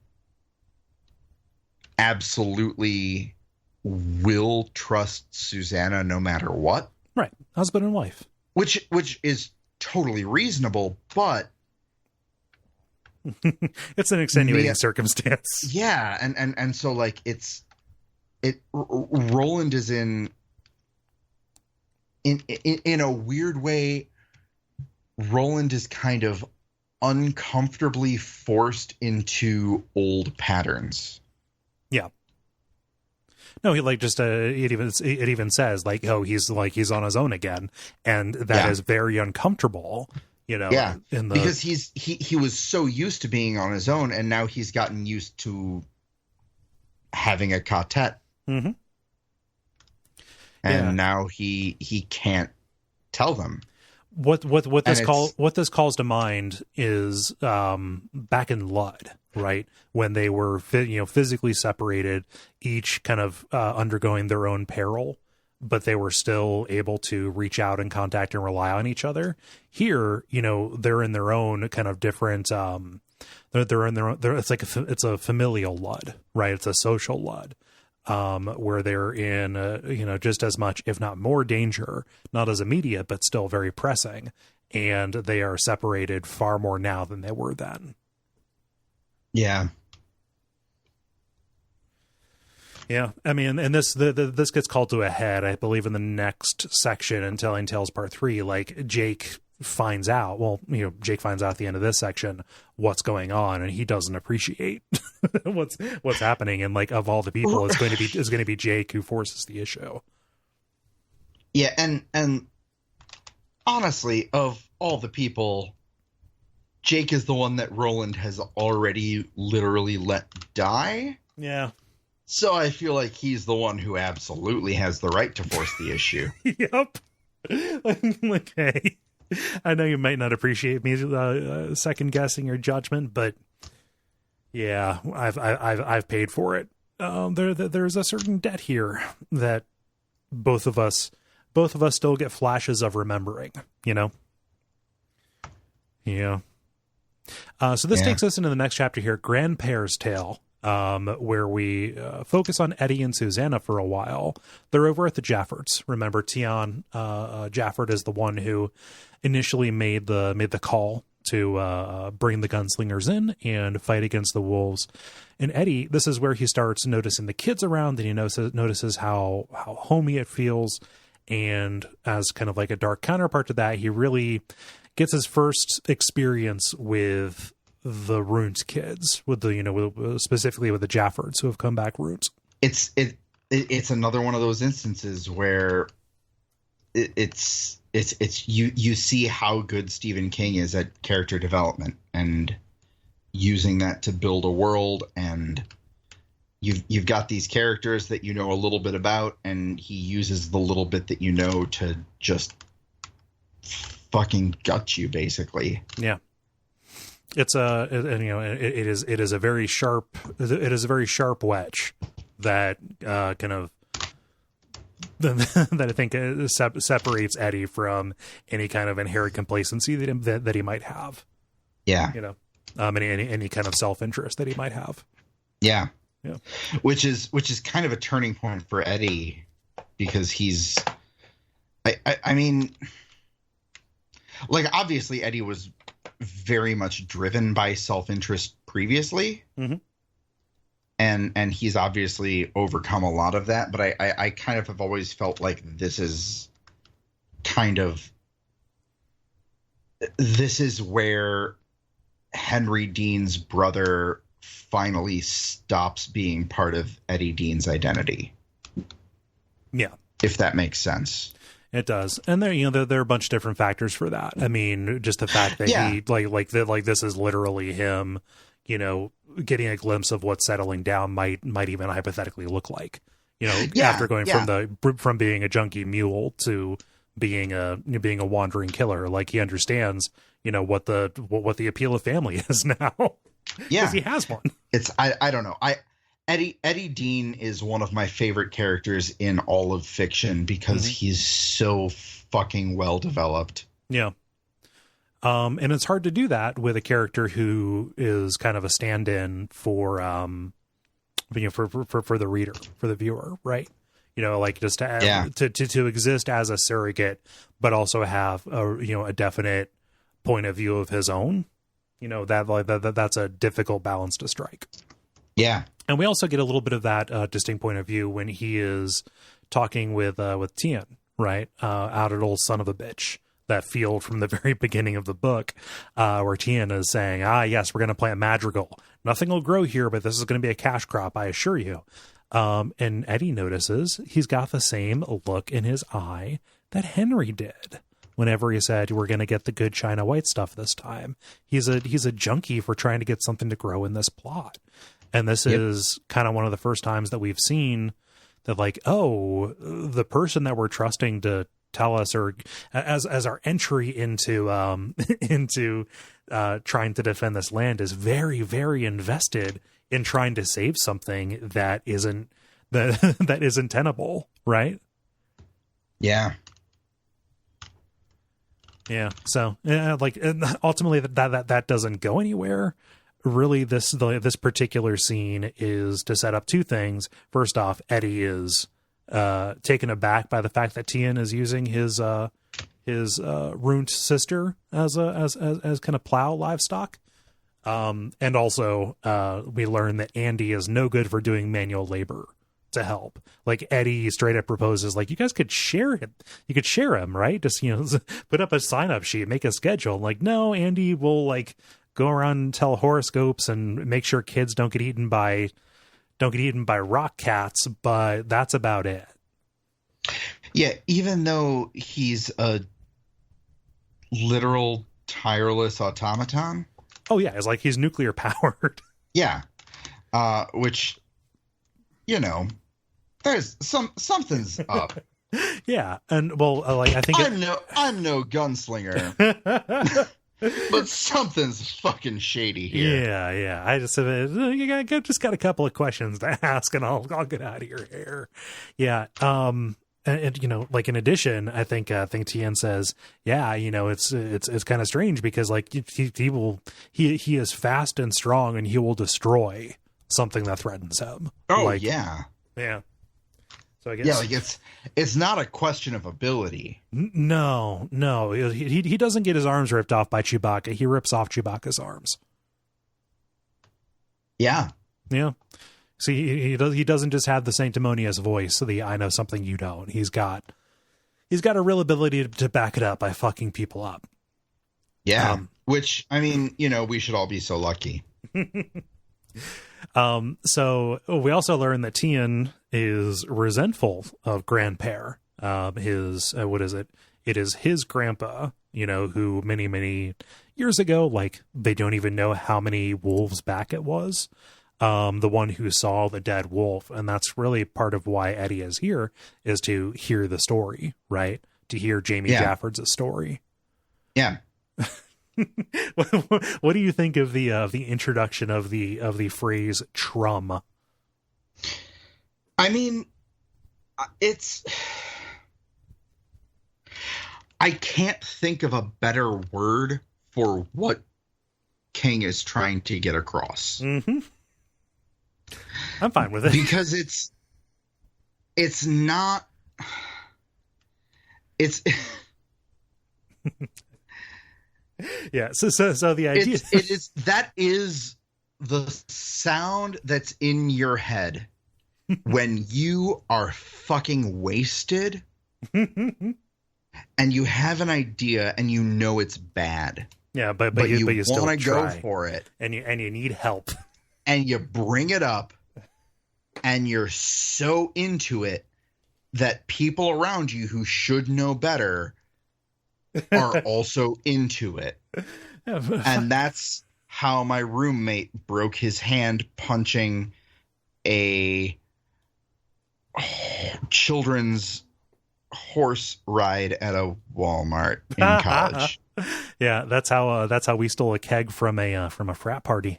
absolutely will trust Susannah no matter what.
Right. Husband and wife.
Which is totally reasonable, but
it's an extenuating circumstance.
Yeah, and so like Roland is in a weird way. Roland is kind of uncomfortably forced into old patterns.
Yeah. No, he like just it even says like, oh, he's on his own again, and that is very uncomfortable,
Yeah, because he was so used to being on his own, and now he's gotten used to having a ka-tet.
Mm-hmm.
And now he can't tell them.
What this calls to mind is back in Lud, right? When they were physically separated, each kind of undergoing their own peril, but they were still able to reach out and contact and rely on each other. Here, they're in their own kind of different. They're in their own. It's a familial Lud, right? It's a social Lud. Where they're in, just as much, if not more danger, not as immediate, but still very pressing. and they are separated far more now than they were then.
Yeah.
Yeah, I mean, and this gets called to a head, I believe, in the next section in Telling Tales Part 3. Like, Jake finds out, Jake finds out at the end of this section what's going on, and he doesn't appreciate what's happening. And like, of all the people, it's going to be Jake who forces the issue.
Yeah, and honestly, of all the people, Jake is the one that Roland has already literally let die.
Yeah.
So I feel like he's the one who absolutely has the right to force the issue.
Yep. Like, hey, I know you might not appreciate me second guessing your judgment, but yeah, I've paid for it. There's a certain debt here that both of us still get flashes of remembering. Yeah. So this takes us into the next chapter here, Granpere's Tale. Where we focus on Eddie and Susannah for a while. They're over at the Jaffords. Remember, Tion Jafford is the one who initially made the call to bring the gunslingers in and fight against the wolves. And Eddie, this is where he starts noticing the kids around, and he notices how homey it feels. And as kind of like a dark counterpart to that, he really gets his first experience with the Runes kids, with the specifically with the Jaffords who have come back Runes.
It's another one of those instances where it's you see how good Stephen King is at character development and using that to build a world, and you've got these characters that you know a little bit about, and he uses the little bit that you know to just fucking gut you, basically.
Yeah. It is a very sharp wedge that kind of that I think separates Eddie from any kind of inherent complacency that he might have.
Yeah.
Any kind of self-interest that he might have.
Yeah.
Yeah.
Which is kind of a turning point for Eddie, because he's I mean, like, obviously Eddie was very much driven by self-interest previously.
Mm-hmm.
And he's obviously overcome a lot of that, but I kind of have always felt like this is where Henry Dean's brother finally stops being part of Eddie Dean's identity.
Yeah.
If that makes sense.
It does. And there are a bunch of different factors for that. I mean, just the fact that he this is literally him, getting a glimpse of what settling down might even hypothetically look like, after going from being a junkie mule to being a wandering killer. Like, he understands, what the appeal of family is now. Yeah. Because he has one.
I don't know. Eddie Dean is one of my favorite characters in all of fiction because he's so fucking well developed.
Yeah. And it's hard to do that with a character who is kind of a stand-in for the reader, for the viewer, right? Like, just to exist as a surrogate, but also have a definite point of view of his own. That's a difficult balance to strike.
Yeah.
And we also get a little bit of that distinct point of view when he is talking with Tien, right? Out at old son of a bitch, that field from the very beginning of the book, where Tien is saying, yes, we're going to plant madrigal. Nothing will grow here, but this is going to be a cash crop, I assure you. And Eddie notices he's got the same look in his eye that Henry did whenever he said, we're going to get the good China White stuff this time. He's a junkie for trying to get something to grow in this plot. And this is kind of one of the first times that we've seen that, like, the person that we're trusting to tell us, or as our entry into trying to defend this land, is very, very invested in trying to save something that isn't tenable, right?
Yeah.
Yeah. So, ultimately that doesn't go anywhere. Really, this particular scene is to set up two things. First off, Eddie is taken aback by the fact that Tien is using his ruined sister as kind of plow livestock. And also, we learn that Andy is no good for doing manual labor to help. Like, Eddie straight up proposes, like, you guys could share him. You could share him, right? Just, put up a sign up sheet, make a schedule. Like, no, Andy will like go around and tell horoscopes and make sure kids don't get eaten by rock cats, but that's about it.
Yeah. Even though he's a literal tireless automaton.
Oh yeah. It's like he's nuclear powered.
Yeah. Which, there's something's up.
Yeah, and well, like I think
I'm no gunslinger, but something's fucking shady here.
Yeah. I just got a couple of questions to ask, and I'll get out of your hair. Yeah. And like in addition, I think Tien says, yeah, it's kind of strange because like he is fast and strong, and he will destroy something that threatens him.
Oh,
like,
yeah.
So I guess,
yeah, like it's not a question of ability.
No, he doesn't get his arms ripped off by Chewbacca. He rips off Chewbacca's arms.
Yeah.
See, he doesn't just have the sanctimonious voice, the I know something you don't. He's got a real ability to back it up by fucking people up.
Yeah. Which, I mean, we should all be so lucky.
So we also learn that Tien is resentful of Granpere. What is it? It is his grandpa, who many, many years ago, like they don't even know how many wolves back it was. The one who saw the dead wolf. And that's really part of why Eddie is here, is to hear the story, right? To hear Jamie Jaffords' story.
Yeah.
What do you think of the introduction of the phrase "trum"?
I mean, I can't think of a better word for what King is trying to get across.
Mm-hmm. I'm fine with it
because it's not.
Yeah. So the idea
that is the sound that's in your head when you are fucking wasted and you have an idea and it's bad.
Yeah, but you still
want to go for it,
and you need help,
and you bring it up, and you're so into it that people around you who should know better are also into it. And that's how my roommate broke his hand punching a children's horse ride at a Walmart in college.
Yeah, that's how we stole a keg from a frat party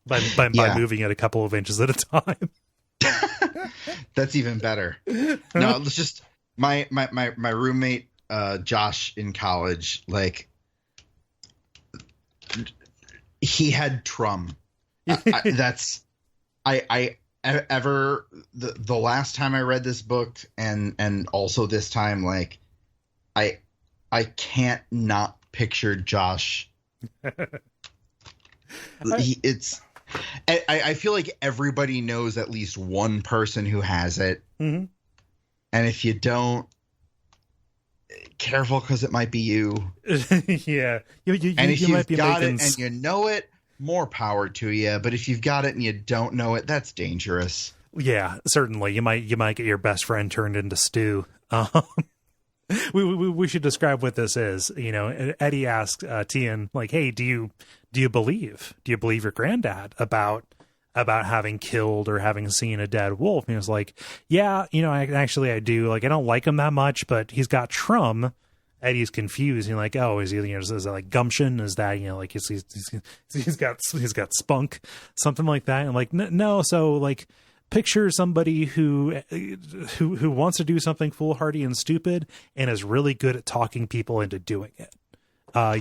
by moving it a couple of inches at a time.
That's even better. No, it's just my roommate Josh in college, like he had trum. The last time I read this book and also this time, like I can't not picture Josh. I feel like everybody knows at least one person who has it.
Mm-hmm.
And if you don't, careful, because it might be you.
Yeah.
And if you've got it and you know it, more power to you. But if you've got it and you don't know it, that's dangerous.
Yeah, certainly. You might get your best friend turned into stew. We should describe what this is. Eddie asks Tien, like, "Hey, do you believe your granddad about having killed or having seen a dead wolf?" And he was like, "Yeah, I do. Like, I don't like him that much, but he's got trum." Eddie's confused. He's like, "Oh, is he? Is that like gumption? Is that like he's got spunk, something like that?" And like, no. So like, picture somebody who wants to do something foolhardy and stupid and is really good at talking people into doing it.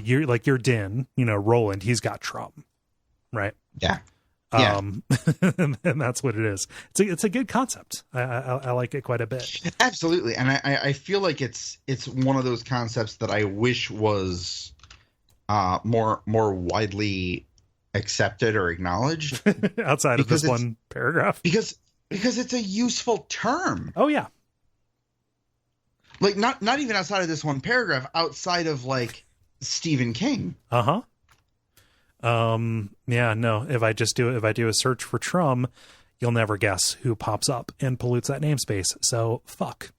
You're Din, Roland, he's got trum, right?
Yeah. Yeah.
And that's what it is. It's a good concept. I like it quite a bit.
Absolutely. And I feel like it's one of those concepts that I wish was more widely accepted or acknowledged
Outside of this one paragraph.
Because it's a useful term.
Oh yeah.
Like not even outside of this one paragraph, outside of like Stephen King.
Uh-huh. Yeah, no, if I do a search for Trum, you'll never guess who pops up and pollutes that namespace. So fuck.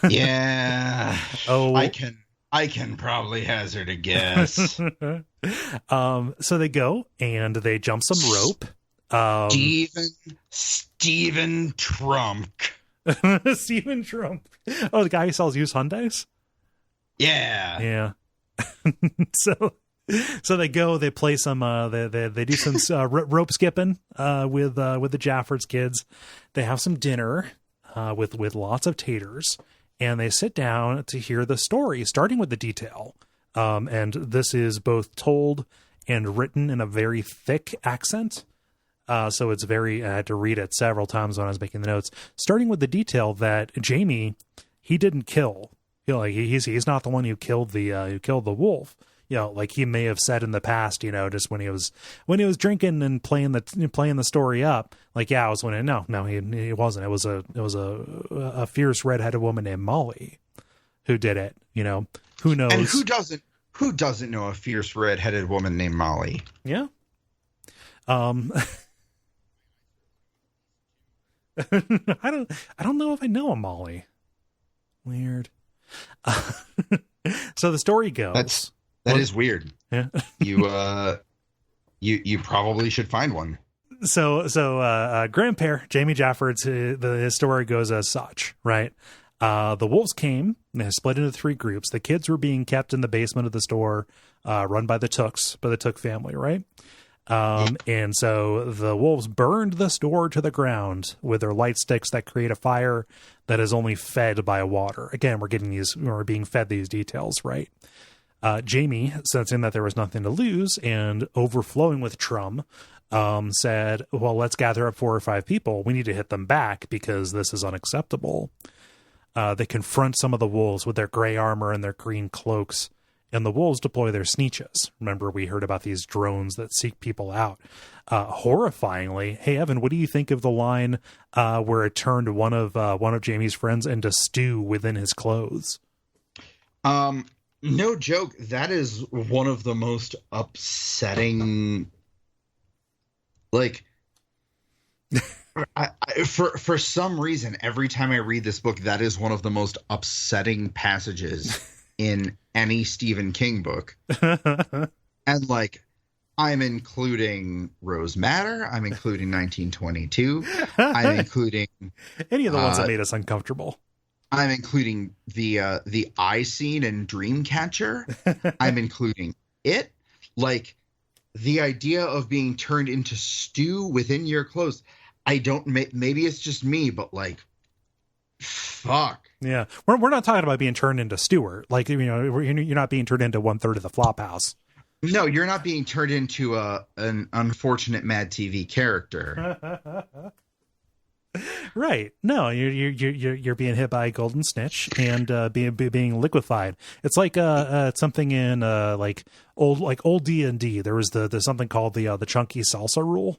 Yeah.
Oh,
I can probably hazard a guess.
So they go and they jump some rope.
Stephen Trump.
Stephen Trump. Oh, the guy who sells used Hyundais?
Yeah.
So they go, they play some, they do some rope skipping with the Jaffords kids. They have some dinner with lots of taters, and they sit down to hear the story, starting with the detail. And this is both told and written in a very thick accent. So it's very, I had to read it several times when I was making the notes, starting with the detail that Jamie, he didn't kill. You know, like he's not the one who killed the wolf. You know, like he may have said in the past, you know, just when he was drinking and playing the story up, like, yeah, I was winning. No, he wasn't. It was a fierce redheaded woman named Molly who did it. You know, who knows?
And who doesn't know a fierce redheaded woman named Molly?
Yeah. I don't know if I know a Molly. Weird. So the story goes.
That is weird.
Yeah.
You probably should find one.
So Granpere, Jamie Jaffords, his story goes as such, right? The wolves came, they split into 3 groups. The kids were being kept in the basement of the store, run by the Took family, right? And so the wolves burned the store to the ground with their light sticks that create a fire that is only fed by water. Again, we're being fed these details, right? Jamie, sensing that there was nothing to lose and overflowing with Trum, said, well, let's gather up 4 or 5 people. We need to hit them back because this is unacceptable. They confront some of the wolves with their gray armor and their green cloaks, and the wolves deploy their sneeches. Remember, we heard about these drones that seek people out. Horrifyingly, hey, Evan, what do you think of the line where it turned one of Jamie's friends into stew within his clothes?
No joke. That is one of the most upsetting, like, for some reason, every time I read this book, that is one of the most upsetting passages in any Stephen King book. And like, I'm including Rose Madder. I'm including 1922. I'm including
any of the ones that made us uncomfortable.
I'm including the eye scene in Dreamcatcher. I'm including it. Like, the idea of being turned into stew within your clothes. Maybe it's just me, but like, fuck.
Yeah. We're not talking about being turned into Stewart. Like, you know, you're not being turned into 1/3 of the Flophouse.
No, you're not being turned into an unfortunate Mad TV character.
Right. No, you're being hit by a golden snitch and being liquefied. It's like something in like old D&D. There was there's something called the chunky salsa rule.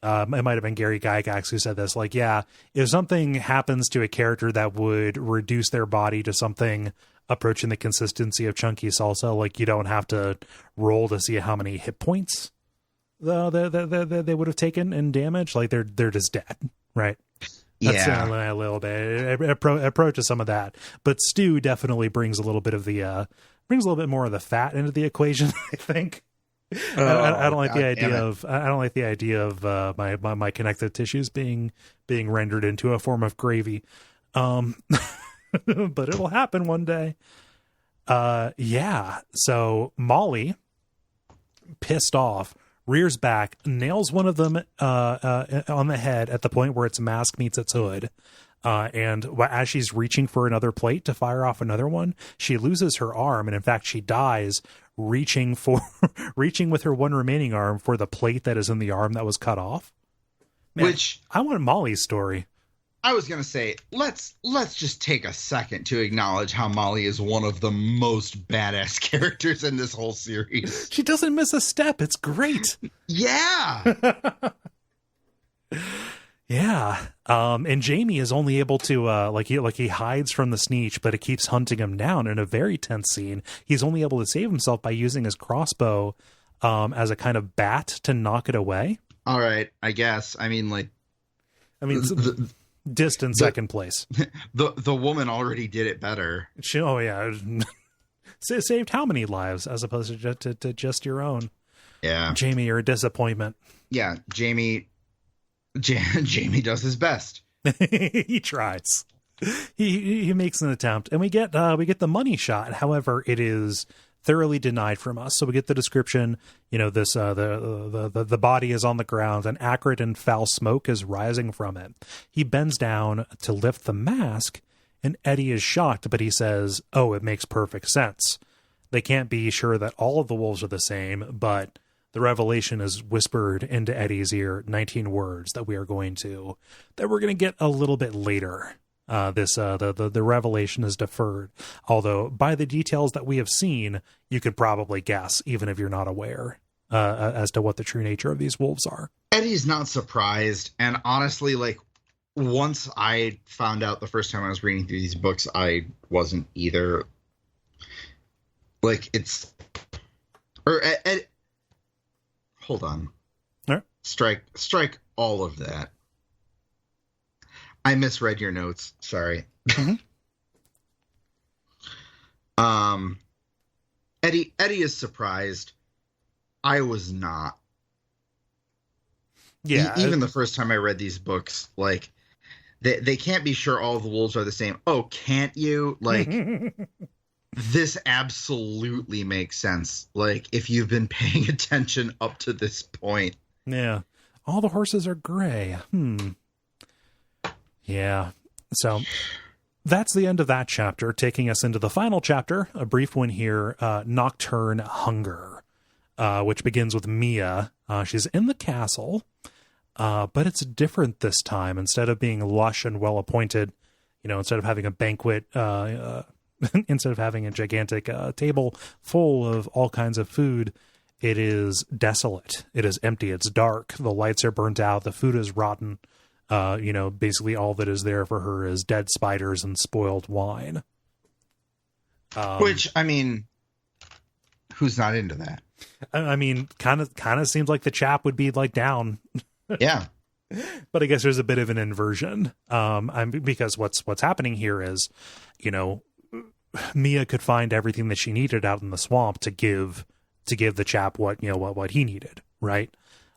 It might have been Gary Gygax who said this. Like, yeah, if something happens to a character that would reduce their body to something approaching the consistency of chunky salsa, like, you don't have to roll to see how many hit points they would have taken in damage. Like, they're just dead. Right. That's a little bit approaches some of that, but stew definitely brings a little bit more of the fat into the equation. I think. I don't like the idea of my connective tissues being rendered into a form of gravy. But it'll happen one day. Yeah. So Molly, pissed off, rears back, nails one of them on the head at the point where its mask meets its hood, And as she's reaching for another plate to fire off another one, she loses her arm, and in fact, she dies reaching with her one remaining arm for the plate that is in the arm that was cut off. Man,
Which
I want Molly's story.
I was gonna say, let's just take a second to acknowledge how Molly is one of the most badass characters in this whole series.
She doesn't miss a step. It's great.
Yeah.
Yeah. And Jamie is only able to, he hides from the Sneetch, but it keeps hunting him down in a very tense scene. He's only able to save himself by using his crossbow, as a kind of bat to knock it away.
All right. I guess.
Distant second place.
The woman already did it better.
Saved how many lives as opposed to just your own?
Yeah.
Jamie, you're a disappointment.
Yeah. Jamie does his best.
He tries. He makes an attempt, and we get the money shot. However, it is thoroughly denied from us. So we get the description, this the body is on the ground, and acrid and foul smoke is rising from it. He bends down to lift the mask, and Eddie is shocked, but he says, "Oh, it makes perfect sense. They can't be sure that all of the wolves are the same, but the revelation is whispered into Eddie's ear, 19 words that we're going to get a little bit later. The revelation is deferred, although by the details that we have seen, you could probably guess, even if you're not aware, as to what the true nature of these wolves are."
Eddie's not surprised, and honestly, once I found out the first time I was reading through these books, I wasn't either. Hold on.
Right.
Strike all of that. I misread your notes. Sorry.
Mm-hmm.
Eddie is surprised. I was not.
Yeah.
Even the first time I read these books, they can't be sure all of the wolves are the same. Oh, can't you? This absolutely makes sense. If you've been paying attention up to this point.
Yeah. All the horses are gray. Yeah. So that's the end of that chapter, taking us into the final chapter, a brief one here, Nocturne Hunger, which begins with Mia. She's in the castle, but it's different this time. Instead of being lush and well-appointed, instead of having a banquet, instead of having a gigantic table full of all kinds of food, it is desolate. It is empty. It's dark. The lights are burnt out. The food is rotten. Basically all that is there for her is dead spiders and spoiled wine.
Which, who's not into that?
Kind of seems like the chap would be down.
Yeah.
But I guess there's a bit of an inversion. Because what's happening here is, Mia could find everything that she needed out in the swamp to give the chap what he needed. Right.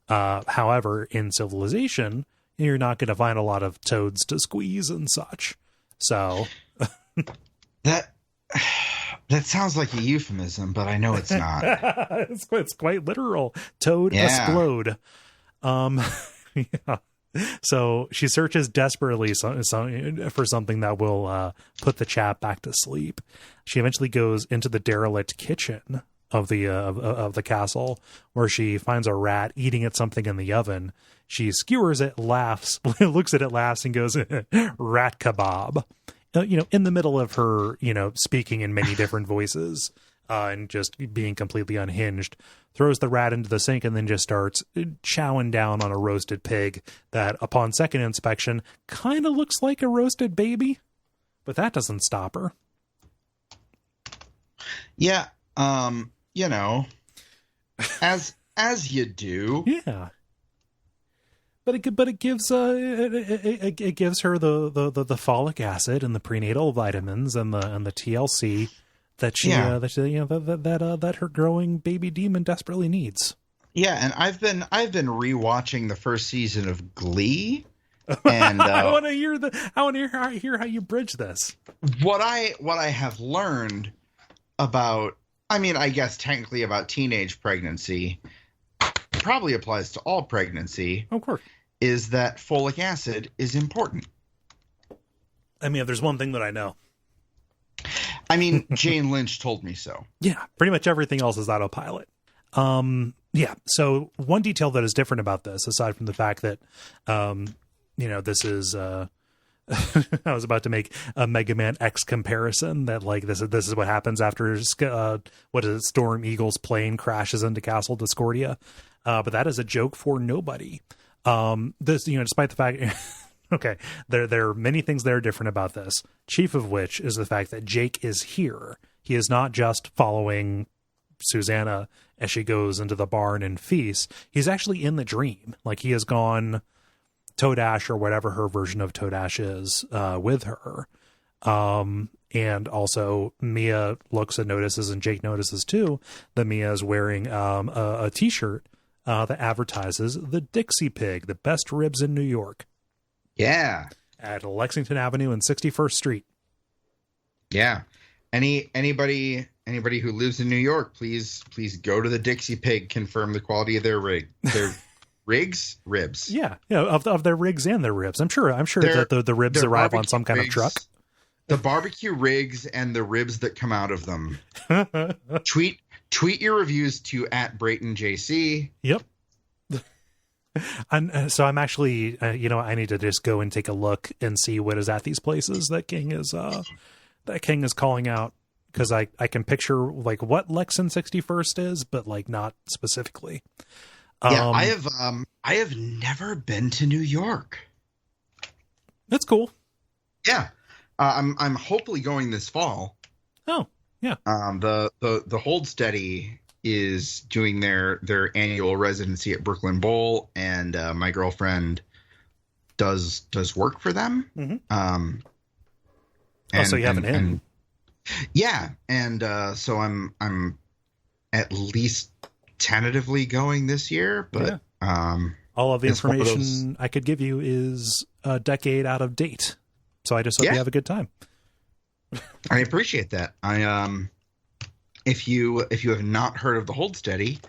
However, in civilization, you're not going to find a lot of toads to squeeze and such. So
that sounds like a euphemism, but I know it's not.
it's quite literal. Toad explode. Yeah. So she searches desperately for something that will put the chap back to sleep. She eventually goes into the derelict kitchen of the castle, where she finds a rat eating at something in the oven. She skewers it, laughs, looks at it, laughs, and goes, "Rat kebab." In the middle of her, speaking in many different voices, and just being completely unhinged, throws the rat into the sink and then just starts chowing down on a roasted pig that, upon second inspection, kind of looks like a roasted baby, but that doesn't stop her.
Yeah. As you do.
Yeah. But it gives her the folic acid and the prenatal vitamins and the TLC that that her growing baby demon desperately needs.
Yeah, and I've been rewatching the first season of Glee, and
I want to hear how you bridge this.
What I have learned about, I guess technically about teenage pregnancy, probably applies to all pregnancy.
Of course.
Is that folic acid is important.
I mean, if there's one thing that I know.
I mean, Jane Lynch told me so.
Yeah, pretty much everything else is autopilot. Yeah, so one detail that is different about this, aside from the fact that, this is, I was about to make a Mega Man X comparison that, like, this is what happens after, Storm Eagle's plane crashes into Castle Discordia. But that is a joke for nobody. Despite the fact, okay, there are many things that are different about this, chief of which is the fact that Jake is here. He is not just following Susannah as she goes into the barn and feasts. He's actually in the dream. Like, he has gone Toadash, or whatever her version of Toadash is, with her. And also Mia looks and notices, and Jake notices too, that Mia is wearing a t-shirt that advertises the Dixie Pig, the best ribs in New York.
Yeah.
At Lexington Avenue and 61st Street.
Yeah. Anybody who lives in New York, please go to the Dixie Pig, confirm the quality of their ribs.
Yeah, of their rigs and their ribs. I'm sure that the ribs arrive on some kind of truck.
The barbecue rigs and the ribs that come out of them. Tweet your reviews to @BraytonJC.
Yep. And so I'm actually, I need to just go and take a look and see what is at these places that King is calling out, because I can picture like what Lex and 61st is, but like not specifically.
Yeah, I have never been to New York.
That's cool.
Yeah, I'm hopefully going this fall.
Oh, yeah.
The Hold Steady is doing their annual residency at Brooklyn Bowl, and my girlfriend does work for them.
Mm-hmm. So you have an in.
Yeah, and so I'm at least tentatively going this year, but
all of the information I could give you is a decade out of date. So I just hope you have a good time.
I appreciate that. If you have not heard of the Hold Steady,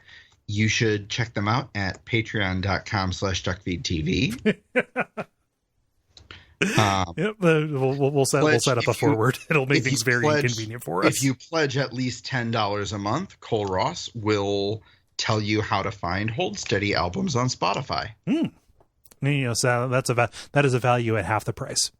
you should check them out at patreon.com/Duckfeed.tv.
Yep, we'll set up a forward. It'll make things very inconvenient for us.
If you pledge at least $10 a month, Cole Ross will tell you how to find Hold Steady albums on Spotify.
So that is a value at half the price.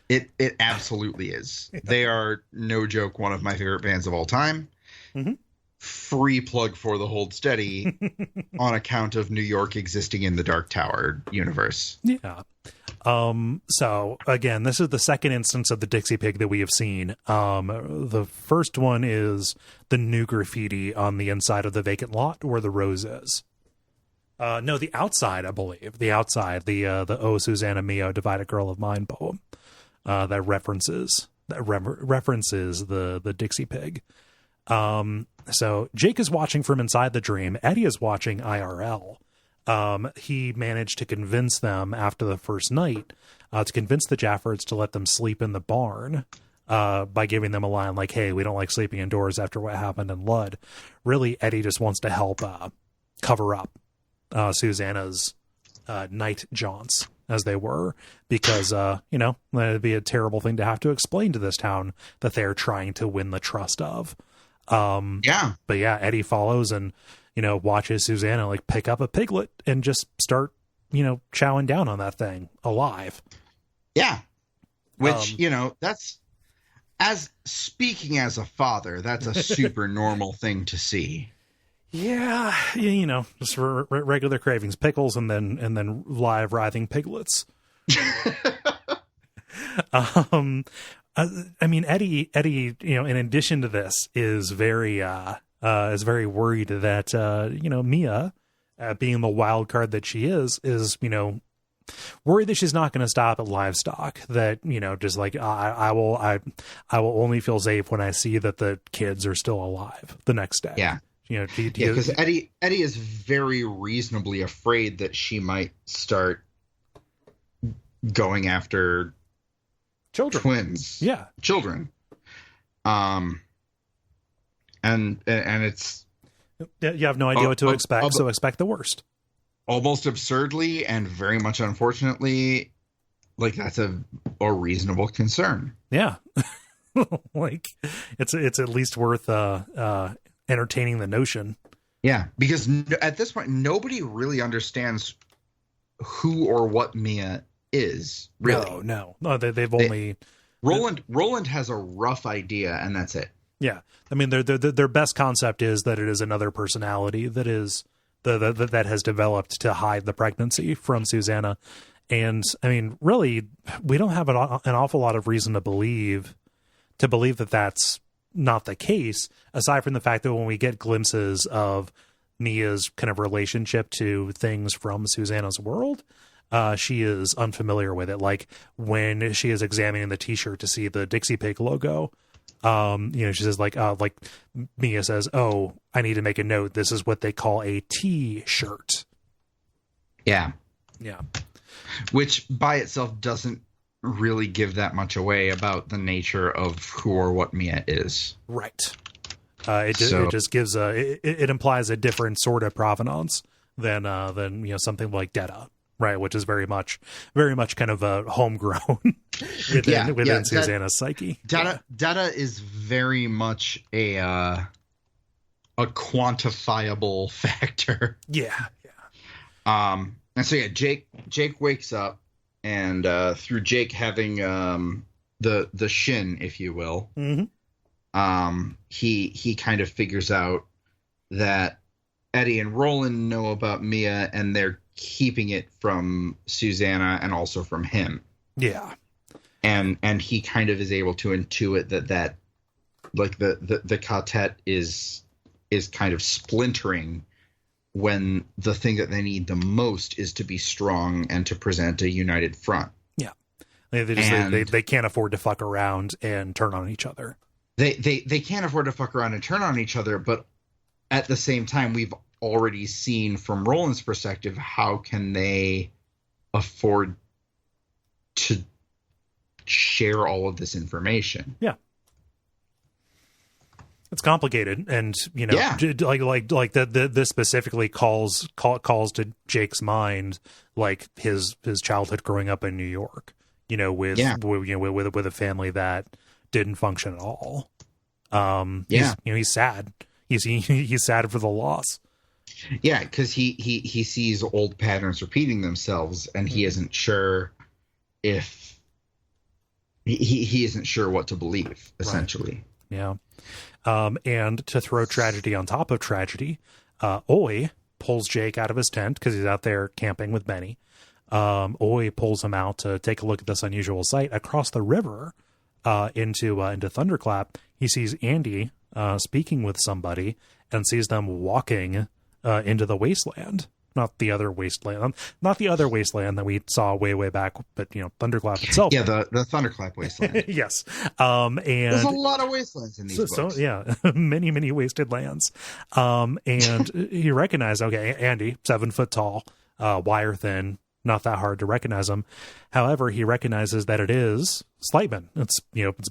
It absolutely is. Yeah. They are, no joke, one of my favorite bands of all time.
Mm-hmm.
Free plug for the Hold Steady on account of New York existing in the Dark Tower universe.
Yeah. So again, this is the second instance of the Dixie Pig that we have seen. The first one is the new graffiti on the inside of the vacant lot where the rose is. No, the outside, I believe. The outside, the "Oh Susannah Mio, Divided Girl of Mine" poem that references the Dixie Pig. So Jake is watching from inside the dream. Eddie is watching IRL. He managed to convince them after the first night to convince the Jaffords to let them sleep in the barn by giving them a line like, "Hey, we don't like sleeping indoors after what happened in Ludd." Really, Eddie just wants to help cover up Susannah's night jaunts, as they were, because it'd be a terrible thing to have to explain to this town that they're trying to win the trust of. But yeah, Eddie follows and watches Susannah like pick up a piglet and just start chowing down on that thing alive.
Yeah, which that's, as speaking as a father, that's a super normal thing to see.
Yeah, just for regular cravings, pickles, and then live writhing piglets. I mean, Eddie, in addition to this, is very worried that Mia, being the wild card that she is worried that she's not going to stop at livestock. That just like I will only feel safe when I see that the kids are still alive the next day.
Yeah. Because Eddie is very reasonably afraid that she might start going after twins.
Yeah.
Children. And it's,
you have no idea what to expect, so expect the worst.
Almost absurdly and very much unfortunately, like that's a reasonable concern.
Yeah. Like it's at least worth entertaining the notion.
Yeah, because at this point nobody really understands who or what Mia is. Really,
no. They've only
Roland has a rough idea, and that's it.
Yeah, I mean their best concept is that it is another personality that is that has developed to hide the pregnancy from Susannah, and I mean really we don't have an awful lot of reason to believe that that's not the case, aside from the fact that when we get glimpses of Mia's kind of relationship to things from Susannah's world, she is unfamiliar with it. Like when she is examining the t-shirt to see the Dixie Pig logo, she says like Mia says, "Oh, I need to make a note. This is what they call a T-shirt."
Yeah.
Yeah.
Which by itself doesn't really give that much away about the nature of who or what Mia is.
Right. It just gives it implies a different sort of provenance than something like Detta, right? Which is very much kind of a homegrown within Susannah's psyche.
Detta is very much a quantifiable factor.
Yeah.
And so Jake wakes up, and through Jake having the shin, if you will, he kind of figures out that Eddie and Roland know about Mia, and they're keeping it from Susannah and also from him.
Yeah.
And he kind of is able to intuit that like the ka-tet is kind of splintering when the thing that they need the most is to be strong and to present a united front.
Yeah. They can't afford to fuck around and turn on each other.
They can't afford to fuck around and turn on each other, but at the same time, we've already seen from Roland's perspective, how can they afford to share all of this information?
Yeah. It's complicated, and like this specifically calls to Jake's mind, like his childhood growing up in New York, with a family that didn't function at all. He's sad. He's sad for the loss.
Yeah, because he sees old patterns repeating themselves, and he isn't sure if he isn't sure what to believe, essentially.
Right. Yeah. And to throw tragedy on top of tragedy, Oi pulls Jake out of his tent because he's out there camping with Benny. Oi pulls him out to take a look at this unusual sight across the river into Thunderclap. He sees Andy speaking with somebody and sees them walking into the wasteland. Not the other wasteland that we saw way back, but Thunderclap itself.
Yeah, the Thunderclap wasteland.
Yes. And
there's a lot of wastelands in these books.
So yeah, many wasted lands. And he recognized, okay, Andy, 7 foot tall, wire thin, not that hard to recognize him. However, he recognizes that it is Slightman. It's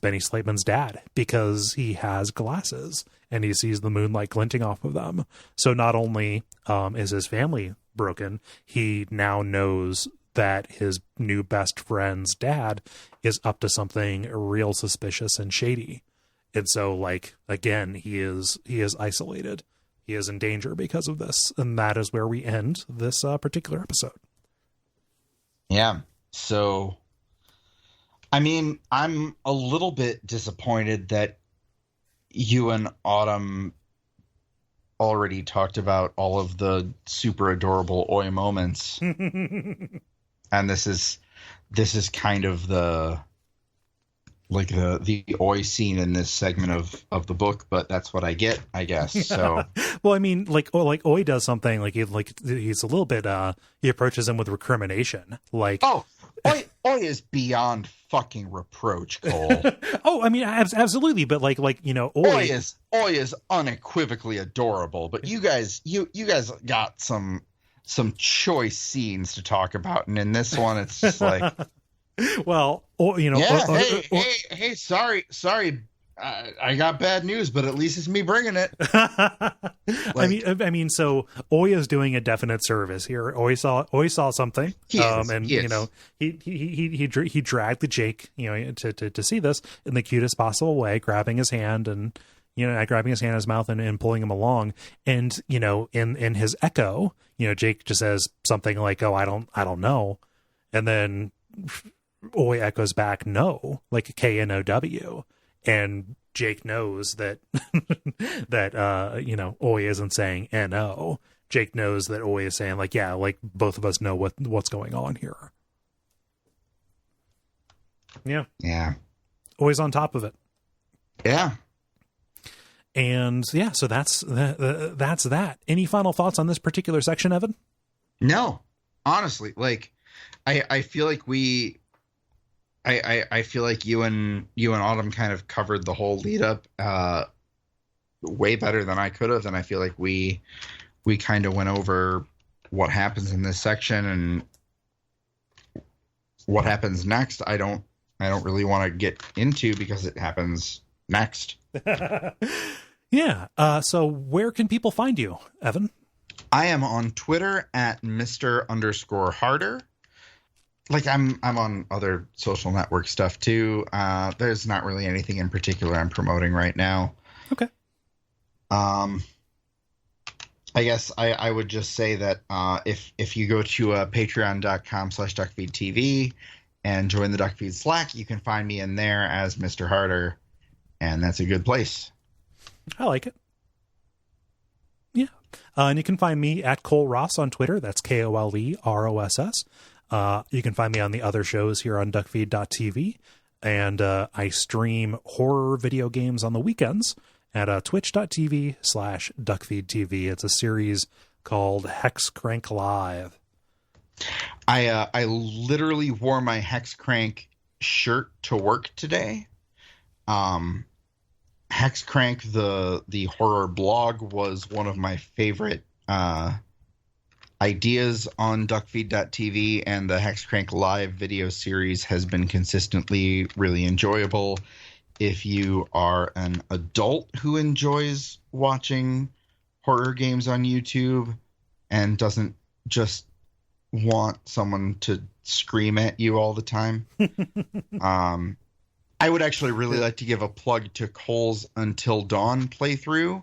Benny Slightman's dad, because he has glasses and he sees the moonlight glinting off of them. So not only is his family broken, he now knows that his new best friend's dad is up to something real suspicious and shady. And so, like, again, he is isolated. He is in danger because of this. And that is where we end this particular episode.
Yeah. So, I mean, I'm a little bit disappointed that you and Autumn already talked about all of the super adorable Oi moments. And this is kind of the Oi scene in this segment of the book, but that's what I get, I guess. So
well, I mean, like Oi does something he's a little bit he approaches him with recrimination. Like,
Oi is beyond fucking reproach, Cole.
Oh, I mean, absolutely, but like Oi
is unequivocally adorable, but you guys got some choice scenes to talk about, and in this one it's just like
well,
hey, sorry, I got bad news, but at least it's me bringing it.
I mean, so Oya's doing a definite service here. Oya saw something, and you know, he dragged the Jake, you know, to see this in the cutest possible way, grabbing his hand and, you know, grabbing his hand in his mouth and pulling him along. And, you know, in his echo, you know, Jake just says something like, "Oh, I don't know," and then Oya echoes back, "No," like KNOW, and Jake knows that that you know, Oya isn't saying NO. Jake knows that Oya is saying, like, yeah, like both of us know what's going on here. Yeah. Oya's on top of it.
Yeah.
And yeah, so that's that. Any final thoughts on this particular section, Evan?
No, honestly, like I feel like I feel like you and Autumn kind of covered the whole lead up way better than I could have, and I feel like we kind of went over what happens in this section and what happens next. I don't really want to get into because it happens next.
Yeah. So where can people find you, Evan?
I am on Twitter at Mr_Harder. Like I'm on other social network stuff too. There's not really anything in particular I'm promoting right now.
Okay.
I guess I would just say that if you go to patreon.com/Duckfeed.tv and join the Duckfeed Slack, you can find me in there as Mr. Harder, and that's a good place.
I like it. Yeah. And you can find me at Cole Ross on Twitter. That's KOLEROSS. You can find me on the other shows here on Duckfeed.tv, and I stream horror video games on the weekends at twitch.tv/DuckFeedTV. It's a series called Hex Crank Live.
I literally wore my Hex Crank shirt to work today. Hex Crank, the horror blog, was one of my favorite ideas on Duckfeed.tv, and the Hex Crank Live video series has been consistently really enjoyable. If you are an adult who enjoys watching horror games on YouTube and doesn't just want someone to scream at you all the time, I would actually really like to give a plug to Cole's Until Dawn playthrough,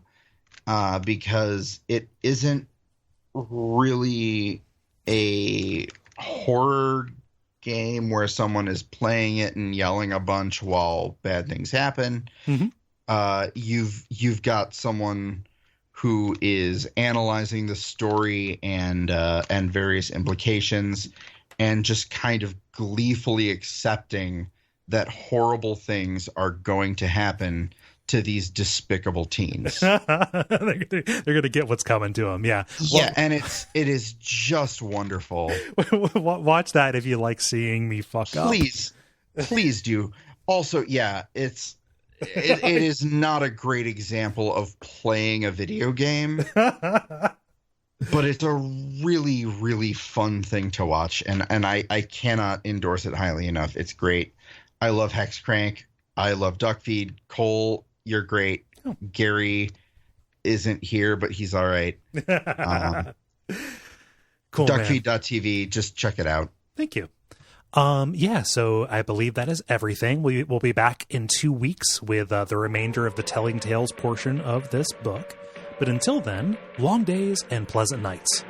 because it isn't really a horror game where someone is playing it and yelling a bunch while bad things happen. Mm-hmm. You've got someone who is analyzing the story and various implications, and just kind of gleefully accepting that horrible things are going to happen to these despicable teens.
They're going to get what's coming to them. Yeah.
Yeah. And it is just wonderful.
Watch that if you like seeing me fuck up.
Please do. Also, yeah, it is not a great example of playing a video game, but it's a really, really fun thing to watch. And I cannot endorse it highly enough. It's great. I love Hex Crank. I love Duckfeed. Cole, you're great. Oh. Gary isn't here, but he's all right.
Cool.
Duckfeed.tv. Just check it out.
Thank you. Yeah, so I believe that is everything. We will be back in 2 weeks with the remainder of the Telling Tales portion of this book. But until then, long days and pleasant nights.